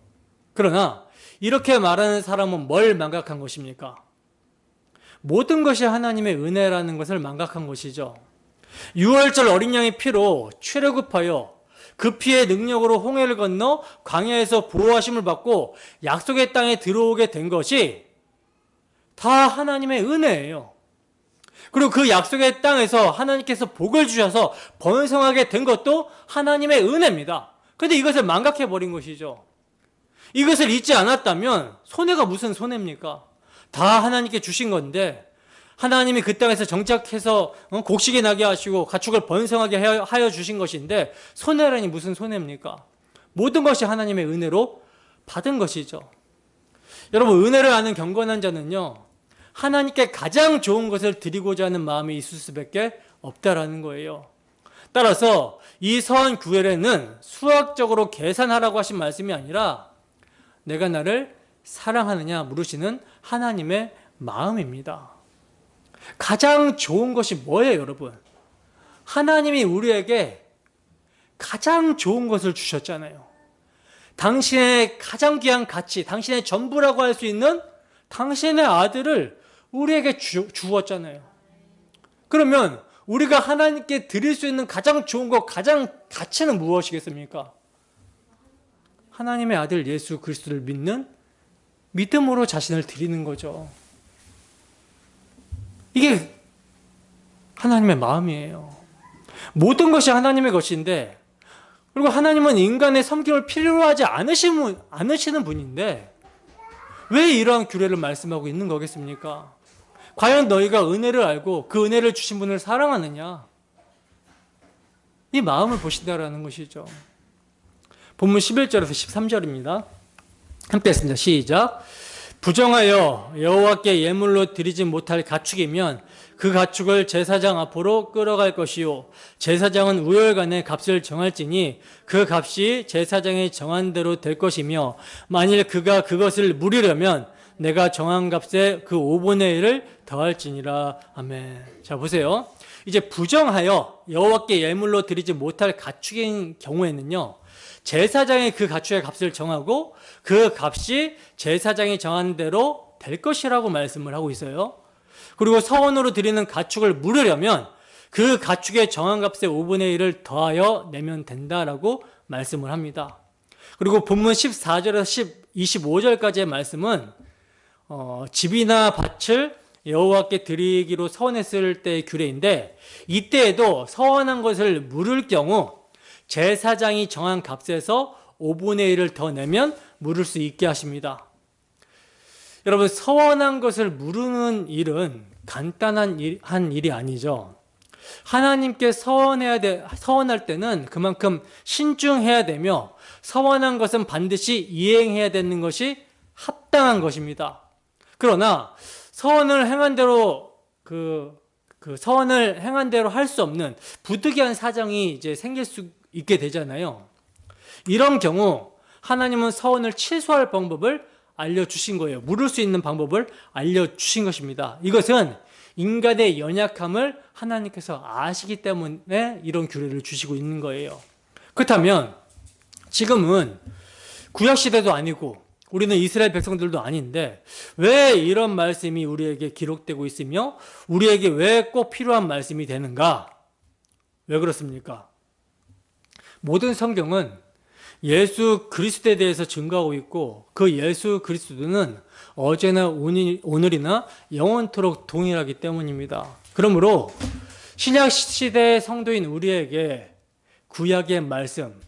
S1: 그러나 이렇게 말하는 사람은 뭘 망각한 것입니까? 모든 것이 하나님의 은혜라는 것을 망각한 것이죠. 6월절 어린 양의 피로 출애굽하여 그 피의 능력으로 홍해를 건너 광야에서 보호하심을 받고 약속의 땅에 들어오게 된 것이 다 하나님의 은혜예요. 그리고 그 약속의 땅에서 하나님께서 복을 주셔서 번성하게 된 것도 하나님의 은혜입니다. 그런데 이것을 망각해버린 것이죠. 이것을 잊지 않았다면 손해가 무슨 손해입니까? 다 하나님께 주신 건데 하나님이 그 땅에서 정착해서 곡식이 나게 하시고 가축을 번성하게 하여 주신 것인데 손해라니 무슨 손해입니까? 모든 것이 하나님의 은혜로 받은 것이죠. 여러분, 은혜를 아는 경건한 자는요, 하나님께 가장 좋은 것을 드리고자 하는 마음이 있을 수밖에 없다라는 거예요. 따라서 이 서한 9회에는 수학적으로 계산하라고 하신 말씀이 아니라 내가 나를 사랑하느냐 물으시는 하나님의 마음입니다. 가장 좋은 것이 뭐예요, 여러분? 하나님이 우리에게 가장 좋은 것을 주셨잖아요. 당신의 가장 귀한 가치, 당신의 전부라고 할 수 있는 당신의 아들을 우리에게 주었잖아요. 그러면 우리가 하나님께 드릴 수 있는 가장 좋은 것, 가장 가치는 무엇이겠습니까? 하나님의 아들 예수 그리스도를 믿는 믿음으로 자신을 드리는 거죠. 이게 하나님의 마음이에요. 모든 것이 하나님의 것인데, 그리고 하나님은 인간의 섬김을 필요로 하지 않으시는 분인데 왜 이러한 규례를 말씀하고 있는 거겠습니까? 과연 너희가 은혜를 알고 그 은혜를 주신 분을 사랑하느냐? 이 마음을 보신다라는 것이죠. 본문 11절에서 13절입니다. 함께 했습니다. 시작. 부정하여 여호와께 예물로 드리지 못할 가축이면 그 가축을 제사장 앞으로 끌어갈 것이요 제사장은 우열간에 값을 정할지니 그 값이 제사장이 정한 대로 될 것이며 만일 그가 그것을 물으려면 내가 정한 값에 그 5분의 1을 더할지니라. 아멘. 자, 보세요. 이제 부정하여 여호와께 예물로 드리지 못할 가축인 경우에는요, 제사장이 그 가축의 값을 정하고 그 값이 제사장이 정한 대로 될 것이라고 말씀을 하고 있어요. 그리고 서원으로 드리는 가축을 물으려면 그 가축의 정한 값의 5분의 1을 더하여 내면 된다라고 말씀을 합니다. 그리고 본문 14절에서 25절까지의 말씀은 집이나 밭을 여호와께 드리기로 서원했을 때의 규례인데, 이때에도 서원한 것을 물을 경우 제사장이 정한 값에서 5분의 1을 더 내면 물을 수 있게 하십니다. 여러분, 서원한 것을 물으는 일은 간단한 일이 아니죠. 하나님께 서원할 때는 그만큼 신중해야 되며 서원한 것은 반드시 이행해야 되는 것이 합당한 것입니다. 그러나 서원을 행한 대로 서원을 행한 대로 할 수 없는 부득이한 사정이 이제 생길 수 있게 되잖아요. 이런 경우 하나님은 서원을 취소할 방법을 알려주신 거예요. 물을 수 있는 방법을 알려주신 것입니다. 이것은 인간의 연약함을 하나님께서 아시기 때문에 이런 규례를 주시고 있는 거예요. 그렇다면 지금은 구약시대도 아니고 우리는 이스라엘 백성들도 아닌데 왜 이런 말씀이 우리에게 기록되고 있으며 우리에게 왜 꼭 필요한 말씀이 되는가? 왜 그렇습니까? 모든 성경은 예수 그리스도에 대해서 증거하고 있고 그 예수 그리스도는 어제나 오늘이나 영원토록 동일하기 때문입니다. 그러므로 신약 시대의 성도인 우리에게 구약의 말씀,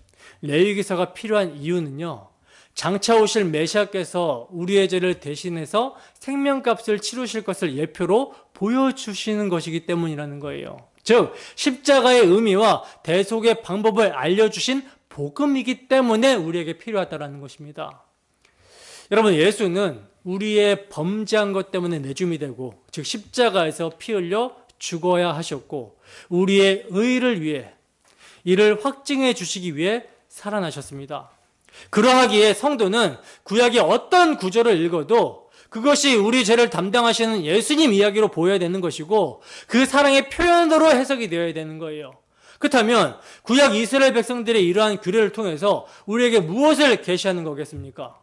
S1: 레위기서가 필요한 이유는요. 장차 오실 메시아께서 우리의 죄를 대신해서 생명값을 치르실 것을 예표로 보여주시는 것이기 때문이라는 거예요. 즉 십자가의 의미와 대속의 방법을 알려주신 복음이기 때문에 우리에게 필요하다는 것입니다. 여러분, 예수는 우리의 범죄한 것 때문에 내줌이 되고 즉 십자가에서 피 흘려 죽어야 하셨고 우리의 의를 위해 이를 확증해 주시기 위해 살아나셨습니다. 그러하기에 성도는 구약의 어떤 구절을 읽어도 그것이 우리 죄를 담당하시는 예수님 이야기로 보여야 되는 것이고 그 사랑의 표현으로 해석이 되어야 되는 거예요. 그렇다면 구약 이스라엘 백성들의 이러한 규례를 통해서 우리에게 무엇을 계시하는 거겠습니까?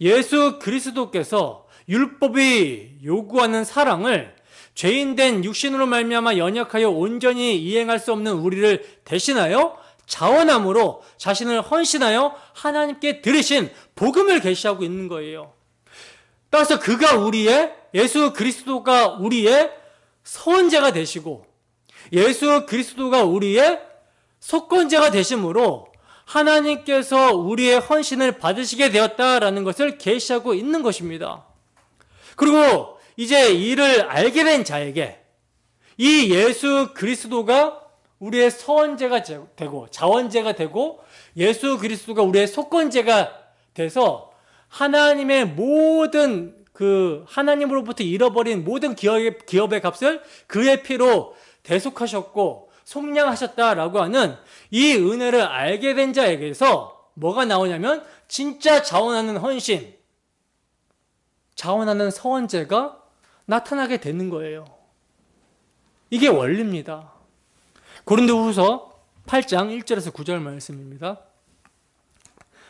S1: 예수 그리스도께서 율법이 요구하는 사랑을 죄인된 육신으로 말미암아 연약하여 온전히 이행할 수 없는 우리를 대신하여 자원함으로 자신을 헌신하여 하나님께 드리신 복음을 계시하고 있는 거예요. 따라서 그가 예수 그리스도가 우리의 선제가 되시고 예수 그리스도가 우리의 속건제가 되심으로 하나님께서 우리의 헌신을 받으시게 되었다라는 것을 계시하고 있는 것입니다. 그리고 이제 이를 알게 된 자에게 이 예수 그리스도가 우리의 서원제가 되고 자원제가 되고 예수 그리스도가 우리의 속건제가 돼서 하나님의 모든 하나님으로부터 잃어버린 모든 기업의 값을 그의 피로 대속하셨고 속량하셨다라고 하는 이 은혜를 알게 된 자에게서 뭐가 나오냐면 진짜 자원하는 헌신, 자원하는 서원제가 나타나게 되는 거예요. 이게 원리입니다. 고린도후서 8장 1절에서 9절 말씀입니다.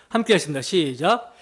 S1: 함께 하겠습니다. 시작.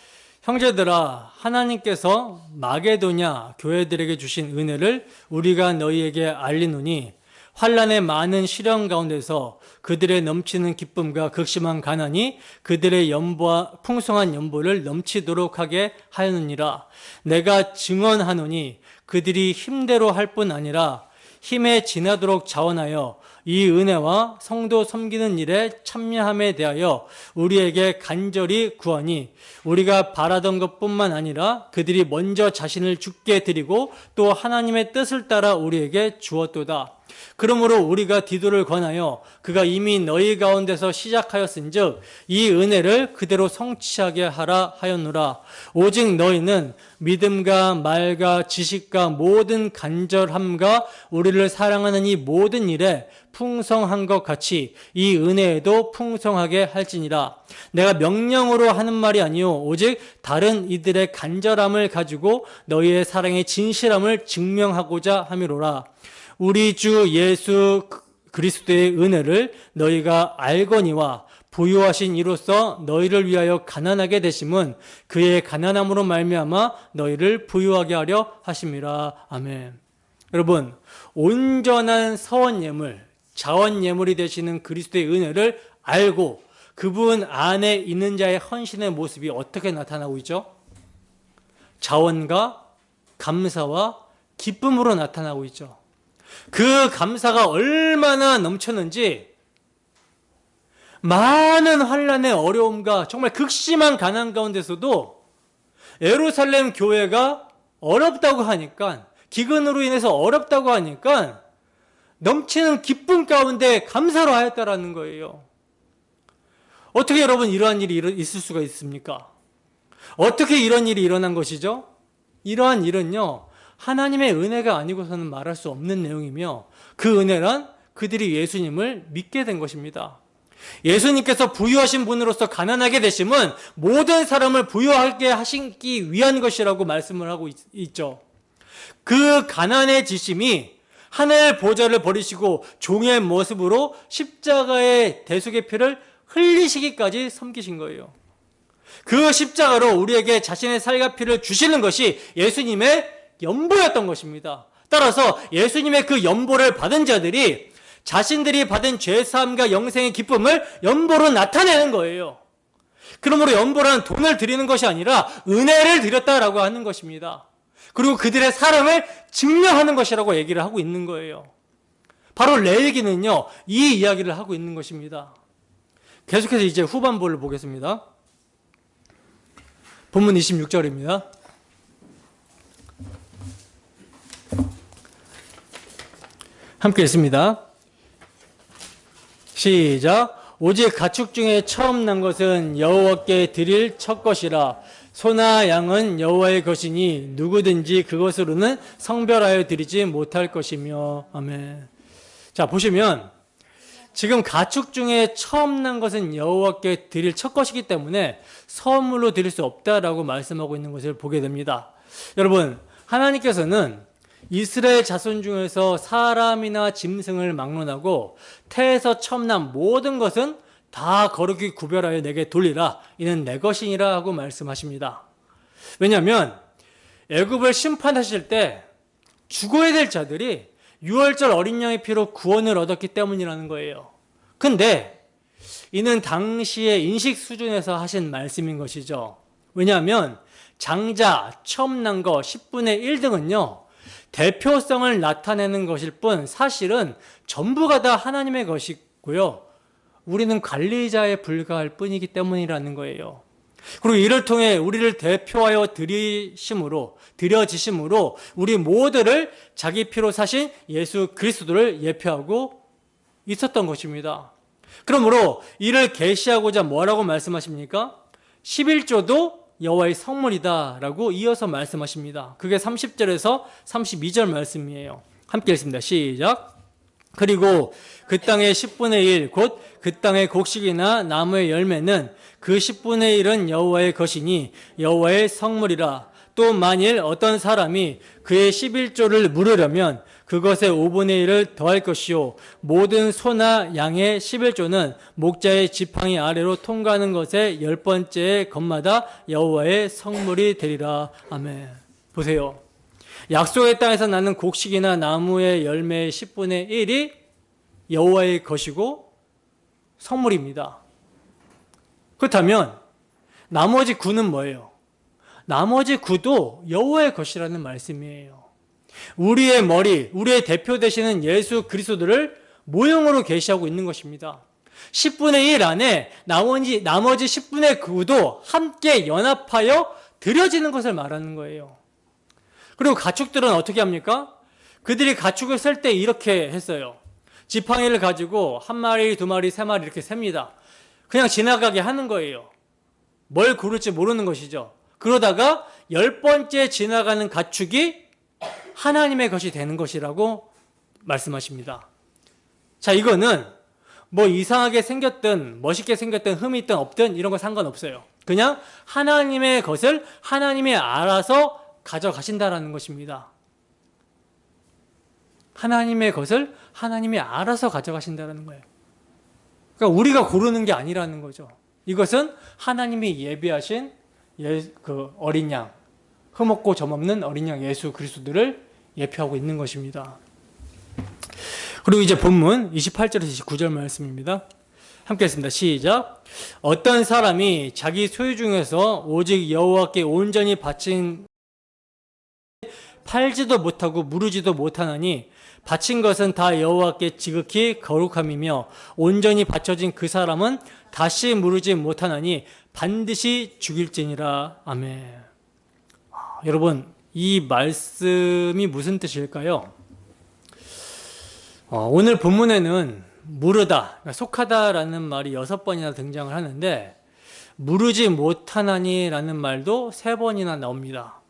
S1: 형제들아, 하나님께서 마게도냐 교회들에게 주신 은혜를 우리가 너희에게 알리노니 환난의 많은 시련 가운데서 그들의 넘치는 기쁨과 극심한 가난이 그들의 연보와 풍성한 연보를 넘치도록 하게 하였느니라. 내가 증언하노니 그들이 힘대로 할 뿐 아니라 힘에 지나도록 자원하여 이 은혜와 성도 섬기는 일에 참여함에 대하여 우리에게 간절히 구하니 우리가 바라던 것뿐만 아니라 그들이 먼저 자신을 주께 드리고 또 하나님의 뜻을 따라 우리에게 주었도다. 그러므로 우리가 디도를 권하여 그가 이미 너희 가운데서 시작하였은즉 이 은혜를 그대로 성취하게 하라 하였노라. 오직 너희는 믿음과 말과 지식과 모든 간절함과 우리를 사랑하는 이 모든 일에 풍성한 것 같이 이 은혜에도 풍성하게 할지니라. 내가 명령으로 하는 말이 아니요 오직 다른 이들의 간절함을 가지고 너희의 사랑의 진실함을 증명하고자 함이로라. 우리 주 예수 그리스도의 은혜를 너희가 알거니와 부유하신 이로써 너희를 위하여 가난하게 되심은 그의 가난함으로 말미암아 너희를 부유하게 하려 하심이라. 아멘. 여러분, 온전한 서원 예물, 자원 예물이 되시는 그리스도의 은혜를 알고 그분 안에 있는 자의 헌신의 모습이 어떻게 나타나고 있죠? 자원과 감사와 기쁨으로 나타나고 있죠. 그 감사가 얼마나 넘쳤는지 많은 환난의 어려움과 정말 극심한 가난 가운데서도 예루살렘 교회가 어렵다고 하니까, 기근으로 인해서 어렵다고 하니까 넘치는 기쁨 가운데 감사로 하였다라는 거예요. 어떻게 여러분 이러한 일이 있을 수가 있습니까? 어떻게 이런 일이 일어난 것이죠? 이러한 일은요, 하나님의 은혜가 아니고서는 말할 수 없는 내용이며 그 은혜란 그들이 예수님을 믿게 된 것입니다. 예수님께서 부유하신 분으로서 가난하게 되심은 모든 사람을 부유하게 하시기 위한 것이라고 말씀을 하고 있죠. 그 가난해지심이 하늘 보좌를 버리시고 종의 모습으로 십자가의 대속의 피를 흘리시기까지 섬기신 거예요. 그 십자가로 우리에게 자신의 살과 피를 주시는 것이 예수님의 연보였던 것입니다. 따라서 예수님의 그 연보를 받은 자들이 자신들이 받은 죄사함과 영생의 기쁨을 연보로 나타내는 거예요. 그러므로 연보라는 돈을 드리는 것이 아니라 은혜를 드렸다라고 하는 것입니다. 그리고 그들의 사랑을 증명하는 것이라고 얘기를 하고 있는 거예요. 바로 레위기는요, 이 이야기를 하고 있는 것입니다. 계속해서 이제 후반부를 보겠습니다. 본문 26절입니다. 함께 읽습니다. 시작. 오직 가축 중에 처음 난 것은 여호와께 드릴 첫 것이라. 소나 양은 여호와의 것이니 누구든지 그것으로는 성별하여 드리지 못할 것이며. 아멘. 자, 보시면 지금 가축 중에 처음 난 것은 여호와께 드릴 첫 것이기 때문에 선물로 드릴 수 없다라고 말씀하고 있는 것을 보게 됩니다. 여러분, 하나님께서는 이스라엘 자손 중에서 사람이나 짐승을 막론하고 태에서 처음 난 모든 것은 다 거룩히 구별하여 내게 돌리라. 이는 내 것이니라 하고 말씀하십니다. 왜냐하면 애굽을 심판하실 때 죽어야 될 자들이 유월절 어린 양의 피로 구원을 얻었기 때문이라는 거예요. 근데 이는 당시의 인식 수준에서 하신 말씀인 것이죠. 왜냐하면 장자, 처음 난 거 10분의 1등은요, 대표성을 나타내는 것일 뿐 사실은 전부가 다 하나님의 것이고요. 우리는 관리자에 불과할 뿐이기 때문이라는 거예요. 그리고 이를 통해 우리를 대표하여 드려지심으로 우리 모두를 자기 피로 사신 예수 그리스도를 예표하고 있었던 것입니다. 그러므로 이를 계시하고자 뭐라고 말씀하십니까? 11조도 여호와의 성물이다 라고 이어서 말씀하십니다. 그게 30절에서 32절 말씀이에요. 함께 읽습니다. 시작. 그리고 그 땅의 10분의 1 곧 그 땅의 곡식이나 나무의 열매는 그 10분의 1은 여호와의 것이니 여호와의 성물이라. 또 만일 어떤 사람이 그의 11조를 물으려면 그것의 5분의 1을 더할 것이요 모든 소나 양의 11조는 목자의 지팡이 아래로 통과하는 것의 10번째 것마다 여호와의 성물이 되리라. 아멘. 보세요. 약속의 땅에서 나는 곡식이나 나무의 열매의 10분의 1이 여호와의 것이고 성물입니다. 그렇다면 나머지 9는 뭐예요? 나머지 9도 여호와의 것이라는 말씀이에요. 우리의 머리, 우리의 대표 되시는 예수 그리스도를 모형으로 계시하고 있는 것입니다. 10분의 1 안에 나머지 10분의 9도 함께 연합하여 드려지는 것을 말하는 거예요. 그리고 가축들은 어떻게 합니까? 그들이 가축을 셀 때 이렇게 했어요. 지팡이를 가지고 한 마리, 두 마리, 세 마리 이렇게 셉니다. 그냥 지나가게 하는 거예요. 뭘 고를지 모르는 것이죠. 그러다가 10번째 지나가는 가축이 하나님의 것이 되는 것이라고 말씀하십니다. 자, 이거는 뭐 이상하게 생겼든 멋있게 생겼든 흠이 있든 없든 이런 거 상관없어요. 그냥 하나님의 것을 하나님이 알아서 가져가신다라는 것입니다. 하나님의 것을 하나님이 알아서 가져가신다는 거예요. 그러니까 우리가 고르는 게 아니라는 거죠. 이것은 하나님이 예비하신 그 어린 양, 흠없고 점없는 어린 양 예수 그리스도를 예표하고 있는 것입니다. 그리고 이제 본문 28절에서 29절 말씀입니다. 함께 했습니다. 시작. 어떤 사람이 자기 소유 중에서 오직 여호와께 온전히 바친 팔지도 못하고 무르지도 못하나니 바친 것은 다 여호와께 지극히 거룩함이며 온전히 바쳐진 그 사람은 다시 무르지 못하나니 반드시 죽일지니라. 아멘. 여러분, 이 말씀이 무슨 뜻일까요? 오늘 본문에는 무르다, 그러니까 속하다라는 말이 6번이나 등장을 하는데 무르지 못하나니라는 말도 3번이나 나옵니다.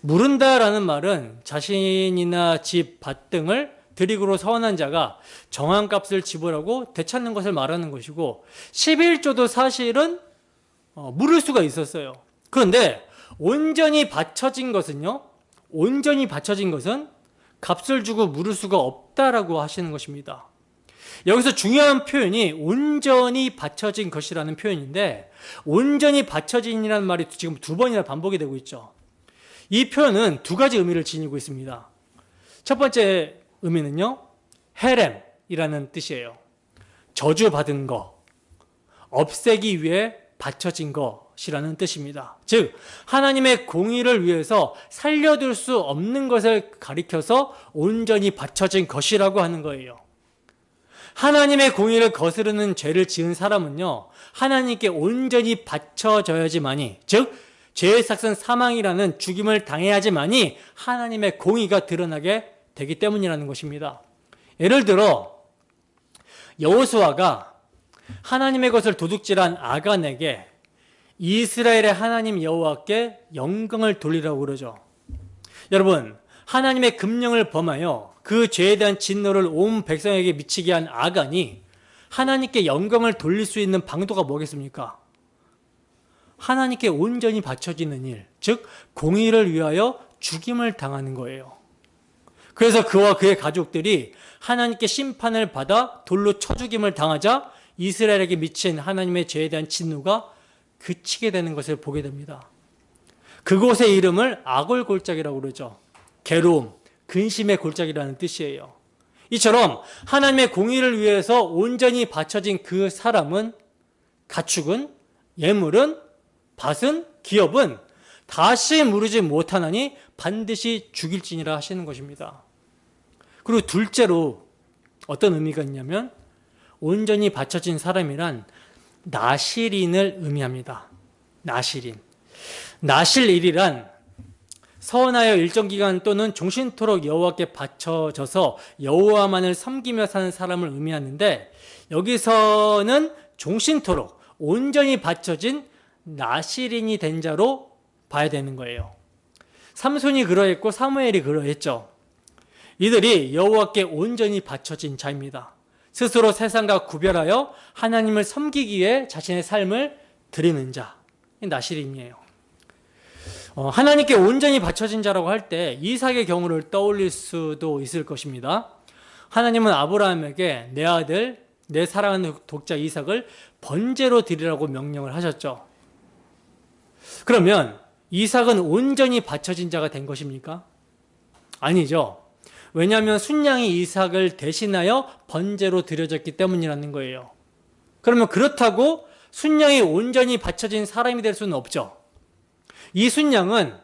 S1: 무른다라는 말은 자신이나 집, 밭 등을 드리고로 서원한 자가 정한 값을 지불하고 되찾는 것을 말하는 것이고 11조도 사실은 물을 수가 있었어요. 그런데 온전히 바쳐진 것은요, 온전히 바쳐진 것은 값을 주고 물을 수가 없다라고 하시는 것입니다. 여기서 중요한 표현이 온전히 바쳐진 것이라는 표현인데, 온전히 바쳐진이라는 말이 지금 두 번이나 반복이 되고 있죠. 이 표현은 두 가지 의미를 지니고 있습니다. 첫 번째 의미는요, 헤렘이라는 뜻이에요. 저주받은 거, 없애기 위해 바쳐진 것이라는 뜻입니다. 즉 하나님의 공의를 위해서 살려둘 수 없는 것을 가리켜서 온전히 바쳐진 것이라고 하는 거예요. 하나님의 공의를 거스르는 죄를 지은 사람은요, 하나님께 온전히 바쳐져야지만이, 즉 죄의 삭은 사망이라는 죽임을 당해야지만이 하나님의 공의가 드러나게 되기 때문이라는 것입니다. 예를 들어 여호수아가 하나님의 것을 도둑질한 아간에게 이스라엘의 하나님 여호와께 영광을 돌리라고 그러죠. 여러분, 하나님의 금령을 범하여 그 죄에 대한 진노를 온 백성에게 미치게 한 아간이 하나님께 영광을 돌릴 수 있는 방도가 뭐겠습니까? 하나님께 온전히 바쳐지는 일, 즉 공의를 위하여 죽임을 당하는 거예요. 그래서 그와 그의 가족들이 하나님께 심판을 받아 돌로 쳐 죽임을 당하자 이스라엘에게 미친 하나님의 죄에 대한 진노가 그치게 되는 것을 보게 됩니다. 그곳의 이름을 아골골짜기라고 그러죠. 괴로움, 근심의 골짜기라는 뜻이에요. 이처럼 하나님의 공의를 위해서 온전히 바쳐진 그 사람은, 가축은, 예물은, 밭은, 기업은 다시 무르지 못하나니 반드시 죽일지니라 하시는 것입니다. 그리고 둘째로 어떤 의미가 있냐면, 온전히 바쳐진 사람이란 나실인을 의미합니다. 나실인. 나실일이란 서원하여 일정 기간 또는 종신토록 여호와께 바쳐져서 여호와만을 섬기며 사는 사람을 의미하는데, 여기서는 종신토록 온전히 바쳐진 나실인이 된 자로 봐야 되는 거예요. 삼손이 그러했고 사무엘이 그러했죠. 이들이 여호와께 온전히 바쳐진 자입니다. 스스로 세상과 구별하여 하나님을 섬기기 위해 자신의 삶을 드리는 자, 나실인이에요. 하나님께 온전히 바쳐진 자라고 할 때 이삭의 경우를 떠올릴 수도 있을 것입니다. 하나님은 아브라함에게 내 아들, 내 사랑하는 독자 이삭을 번제로 드리라고 명령을 하셨죠. 그러면 이삭은 온전히 바쳐진 자가 된 것입니까? 아니죠. 왜냐하면 순양이 이삭을 대신하여 번제로 드려졌기 때문이라는 거예요. 그러면 그렇다고 순양이 온전히 바쳐진 사람이 될 수는 없죠. 이 순양은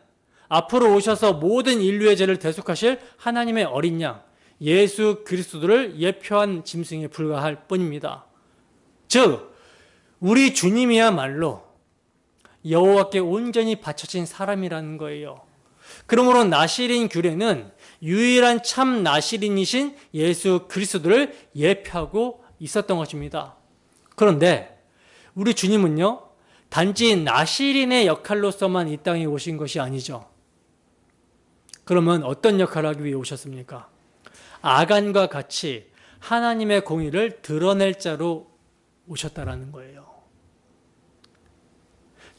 S1: 앞으로 오셔서 모든 인류의 죄를 대속하실 하나님의 어린 양, 예수 그리스도를 예표한 짐승에 불과할 뿐입니다. 즉 우리 주님이야말로 여호와께 온전히 바쳐진 사람이라는 거예요. 그러므로 나실인 규례는 유일한 참 나실인이신 예수 그리스도를 예표하고 있었던 것입니다. 그런데 우리 주님은요, 단지 나실인의 역할로서만 이 땅에 오신 것이 아니죠. 그러면 어떤 역할을 하기 위해 오셨습니까? 아간과 같이 하나님의 공의를 드러낼 자로 오셨다라는 거예요.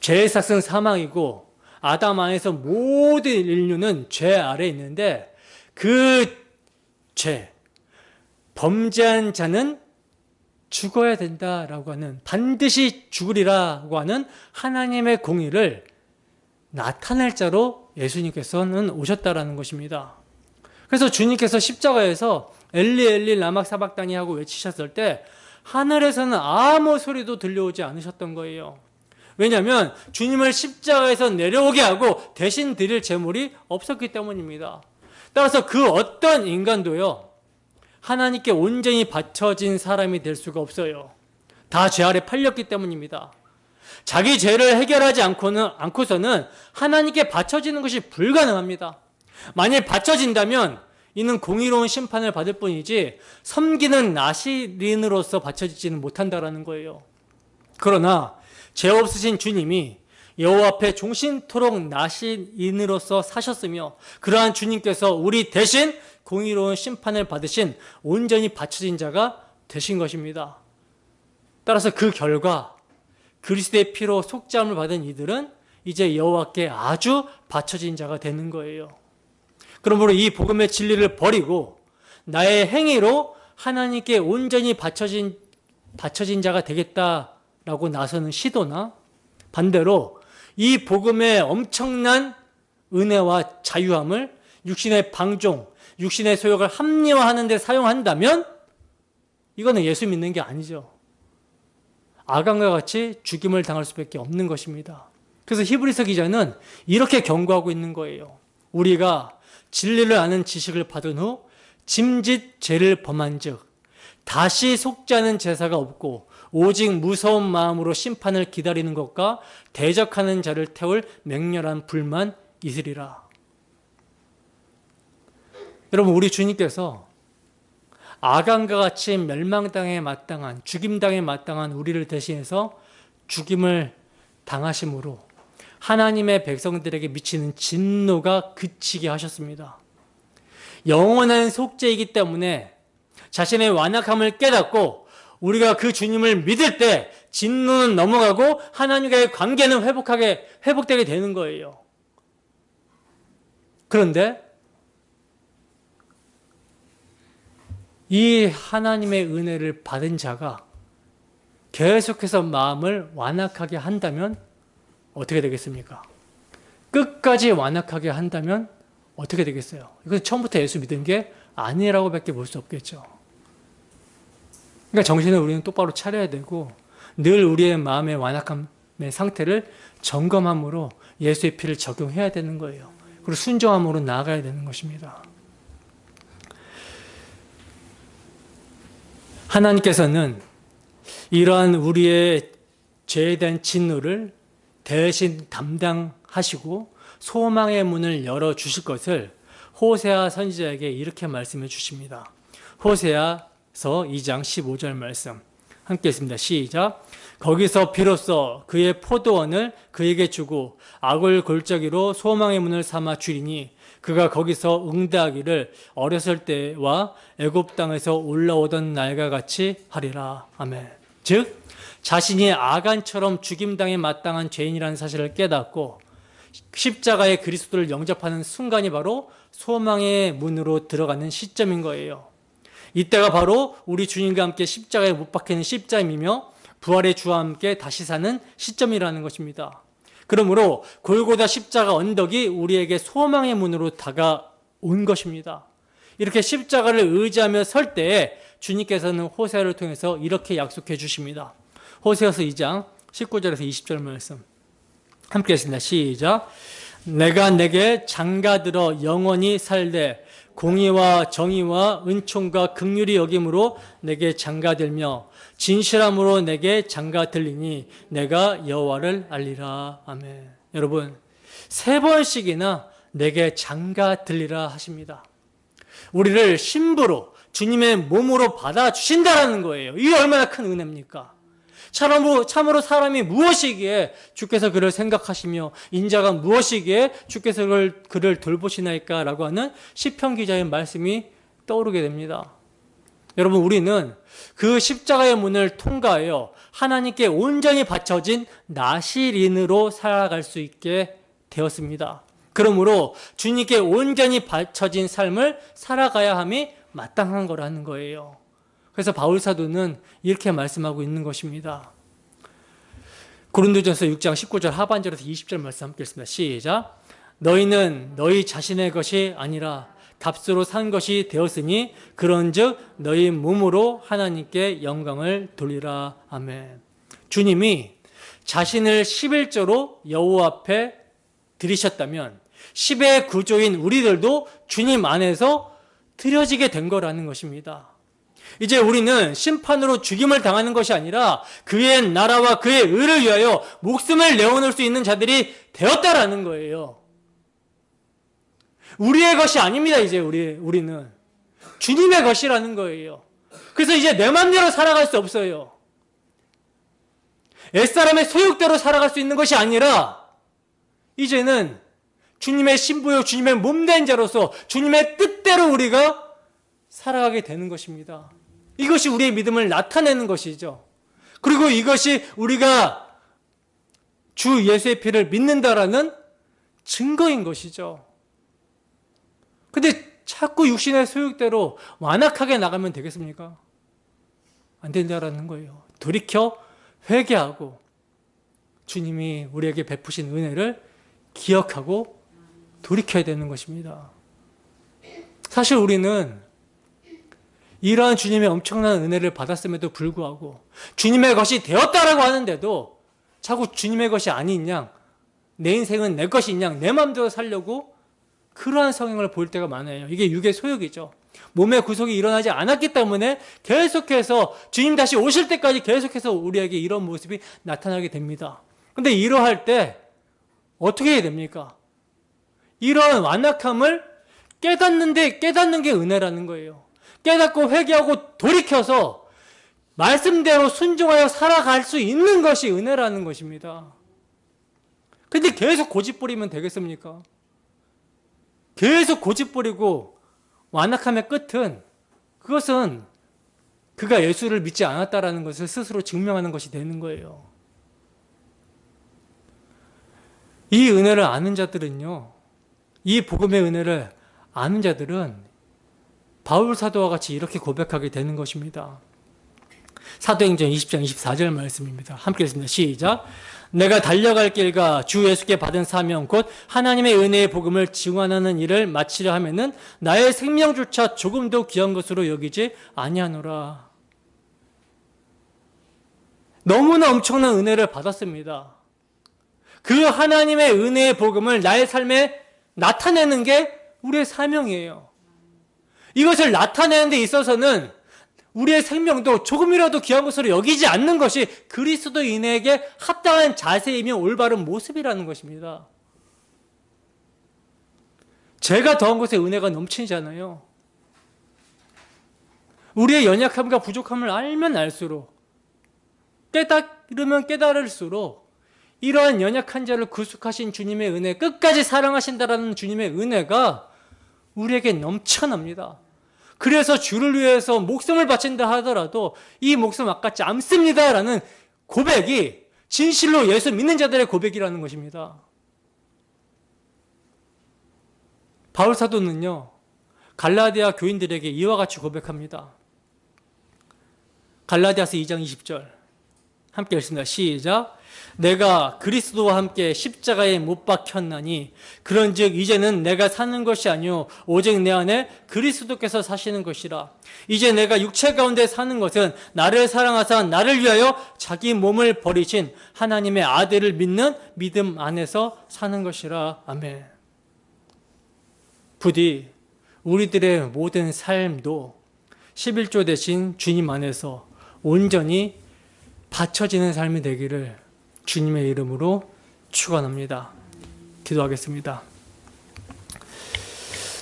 S1: 죄의 삭은 사망이고 아담 안에서 모든 인류는 죄 아래에 있는데, 그 죄, 범죄한 자는 죽어야 된다라고 하는, 반드시 죽으리라고 하는 하나님의 공의를 나타낼 자로 예수님께서는 오셨다라는 것입니다. 그래서 주님께서 십자가에서 엘리 엘리 라마 사박다니 하고 외치셨을 때 하늘에서는 아무 소리도 들려오지 않으셨던 거예요. 왜냐하면 주님을 십자가에서 내려오게 하고 대신 드릴 제물이 없었기 때문입니다. 따라서 그 어떤 인간도요, 하나님께 온전히 바쳐진 사람이 될 수가 없어요. 다 죄 아래 팔렸기 때문입니다. 자기 죄를 해결하지 않고서는 하나님께 바쳐지는 것이 불가능합니다. 만일 바쳐진다면 이는 공의로운 심판을 받을 뿐이지 섬기는 나실인으로서 바쳐지지는 못한다라는 거예요. 그러나 죄 없으신 주님이 여호와 앞에 종신토록 나신인으로서 사셨으며 그러한 주님께서 우리 대신 공의로운 심판을 받으신 온전히 바쳐진 자가 되신 것입니다. 따라서 그 결과 그리스도의 피로 속죄함을 받은 이들은 이제 여호와께 아주 바쳐진 자가 되는 거예요. 그러므로 이 복음의 진리를 버리고 나의 행위로 하나님께 온전히 바쳐진 자가 되겠다라고 나서는 시도나 반대로 이 복음의 엄청난 은혜와 자유함을 육신의 방종, 육신의 소욕을 합리화하는 데 사용한다면 이거는 예수 믿는 게 아니죠. 아간과 같이 죽임을 당할 수밖에 없는 것입니다. 그래서 히브리서 기자는 이렇게 경고하고 있는 거예요. 우리가 진리를 아는 지식을 받은 후 짐짓 죄를 범한 즉 다시 속죄하는 제사가 없고 오직 무서운 마음으로 심판을 기다리는 것과 대적하는 자를 태울 맹렬한 불만 있으리라. 여러분, 우리 주님께서 아간과 같이 멸망당에 마땅한, 죽임당에 마땅한 우리를 대신해서 죽임을 당하심으로 하나님의 백성들에게 미치는 진노가 그치게 하셨습니다. 영원한 속죄이기 때문에 자신의 완악함을 깨닫고 우리가 그 주님을 믿을 때 진노는 넘어가고 하나님과의 관계는 회복되게 되는 거예요. 그런데 이 하나님의 은혜를 받은 자가 계속해서 마음을 완악하게 한다면 어떻게 되겠습니까? 끝까지 완악하게 한다면 어떻게 되겠어요? 이건 처음부터 예수 믿은 게 아니라고 밖에 볼 수 없겠죠. 그러니까 정신을 우리는 똑바로 차려야 되고 늘 우리의 마음의 완악함의 상태를 점검함으로 예수의 피를 적용해야 되는 거예요. 그리고 순종함으로 나아가야 되는 것입니다. 하나님께서는 이러한 우리의 죄에 대한 진노를 대신 담당하시고 소망의 문을 열어주실 것을 호세아 선지자에게 이렇게 말씀해 주십니다. 호세아서 2장 15절 말씀 함께 했습니다. 시작. 거기서 비로소 그의 포도원을 그에게 주고 악을 골짜기로 소망의 문을 삼아 주리니 그가 거기서 응대하기를 어렸을 때와 애굽 땅에서 올라오던 날과 같이 하리라. 아멘. 즉 자신이 아간처럼 죽임당에 마땅한 죄인이라는 사실을 깨닫고 십자가의 그리스도를 영접하는 순간이 바로 소망의 문으로 들어가는 시점인 거예요. 이때가 바로 우리 주님과 함께 십자가에 못 박히는 시점이며 부활의 주와 함께 다시 사는 시점이라는 것입니다. 그러므로 골고다 십자가 언덕이 우리에게 소망의 문으로 다가온 것입니다. 이렇게 십자가를 의지하며 설 때에 주님께서는 호세아를 통해서 이렇게 약속해 주십니다. 호세아서 2장 19절에서 20절 말씀 함께 했습니다. 시작. 내가 내게 장가들어 영원히 살되 공의와 정의와 은총과 긍휼이 여김으로 내게 장가들며 진실함으로 내게 장가들리니 내가 여호와를 알리라. 아멘. 여러분 3번씩이나 내게 장가들리라 하십니다. 우리를 신부로 주님의 몸으로 받아주신다라는 거예요. 이게 얼마나 큰 은혜입니까? 참으로 사람이 무엇이기에 주께서 그를 생각하시며 인자가 무엇이기에 주께서 그를 돌보시나이까 라고 하는 시편 기자의 말씀이 떠오르게 됩니다. 여러분 우리는 그 십자가의 문을 통과하여 하나님께 온전히 바쳐진 나실인으로 살아갈 수 있게 되었습니다. 그러므로 주님께 온전히 바쳐진 삶을 살아가야 함이 마땅한 거라는 거예요. 그래서 바울 사도는 이렇게 말씀하고 있는 것입니다. 고린도전서 6장 19절 하반절에서 20절 말씀 함께 읽습니다. 시작. 너희는 너희 자신의 것이 아니라 값으로 산 것이 되었으니 그런즉 너희 몸으로 하나님께 영광을 돌리라. 아멘. 주님이 자신을 11조로 여호와 앞에 드리셨다면 10의 구조인 우리들도 주님 안에서 드려지게 된 거라는 것입니다. 이제 우리는 심판으로 죽임을 당하는 것이 아니라 그의 나라와 그의 의를 위하여 목숨을 내어놓을 수 있는 자들이 되었다라는 거예요. 우리의 것이 아닙니다. 이제 우리는 주님의 것이라는 거예요. 그래서 이제 내 맘대로 살아갈 수 없어요. 옛사람의 소욕대로 살아갈 수 있는 것이 아니라 이제는 주님의 신부요 주님의 몸된 자로서 주님의 뜻대로 우리가 살아가게 되는 것입니다. 이것이 우리의 믿음을 나타내는 것이죠. 그리고 이것이 우리가 주 예수의 피를 믿는다라는 증거인 것이죠. 근데 자꾸 육신의 소욕대로 완악하게 나가면 되겠습니까? 안 된다라는 거예요. 돌이켜 회개하고 주님이 우리에게 베푸신 은혜를 기억하고 돌이켜야 되는 것입니다. 사실 우리는 이러한 주님의 엄청난 은혜를 받았음에도 불구하고 주님의 것이 되었다라고 하는데도 자꾸 주님의 것이 아닌 양, 내 인생은 내 것인 양, 내 마음대로 살려고 그러한 성향을 보일 때가 많아요. 이게 육의 소욕이죠. 몸의 구속이 일어나지 않았기 때문에 계속해서 주님 다시 오실 때까지 계속해서 우리에게 이런 모습이 나타나게 됩니다. 근데 이러할 때 어떻게 해야 됩니까? 이러한 완악함을 깨닫는 게 은혜라는 거예요. 깨닫고 회개하고 돌이켜서 말씀대로 순종하여 살아갈 수 있는 것이 은혜라는 것입니다. 근데 계속 고집부리면 되겠습니까? 계속 고집부리고 완악함의 끝은 그것은 그가 예수를 믿지 않았다라는 것을 스스로 증명하는 것이 되는 거예요. 이 은혜를 아는 자들은요, 이 복음의 은혜를 아는 자들은 바울 사도와 같이 이렇게 고백하게 되는 것입니다. 사도행전 20장 24절 말씀입니다. 함께 읽습니다. 시작. 내가 달려갈 길과 주 예수께 받은 사명 곧 하나님의 은혜의 복음을 증언하는 일을 마치려 하면은 나의 생명조차 조금도 귀한 것으로 여기지 아니하노라. 너무나 엄청난 은혜를 받았습니다. 그 하나님의 은혜의 복음을 나의 삶에 나타내는 게 우리의 사명이에요. 이것을 나타내는 데 있어서는 우리의 생명도 조금이라도 귀한 것으로 여기지 않는 것이 그리스도인에게 합당한 자세이며 올바른 모습이라는 것입니다. 죄가 더한 것에 은혜가 넘치잖아요. 우리의 연약함과 부족함을 알면 알수록, 깨달으면 깨달을수록 이러한 연약한 자를 구속하신 주님의 은혜, 끝까지 사랑하신다라는 주님의 은혜가 우리에게 넘쳐납니다. 그래서 주를 위해서 목숨을 바친다 하더라도 이 목숨 아깝지 않습니다라는 고백이 진실로 예수 믿는 자들의 고백이라는 것입니다. 바울 사도는요, 갈라디아 교인들에게 이와 같이 고백합니다. 갈라디아서 2장 20절 함께 읽습니다. 시작. 내가 그리스도와 함께 십자가에 못 박혔나니 그런즉 이제는 내가 사는 것이 아니요 오직 내 안에 그리스도께서 사시는 것이라. 이제 내가 육체 가운데 사는 것은 나를 사랑하사 나를 위하여 자기 몸을 버리신 하나님의 아들을 믿는 믿음 안에서 사는 것이라. 아멘. 부디 우리들의 모든 삶도 11조 대신 주님 안에서 온전히 바쳐지는 삶이 되기를 주님의 이름으로 축원합니다. 기도하겠습니다.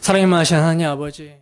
S1: 사랑이 많으신 하나님 아버지,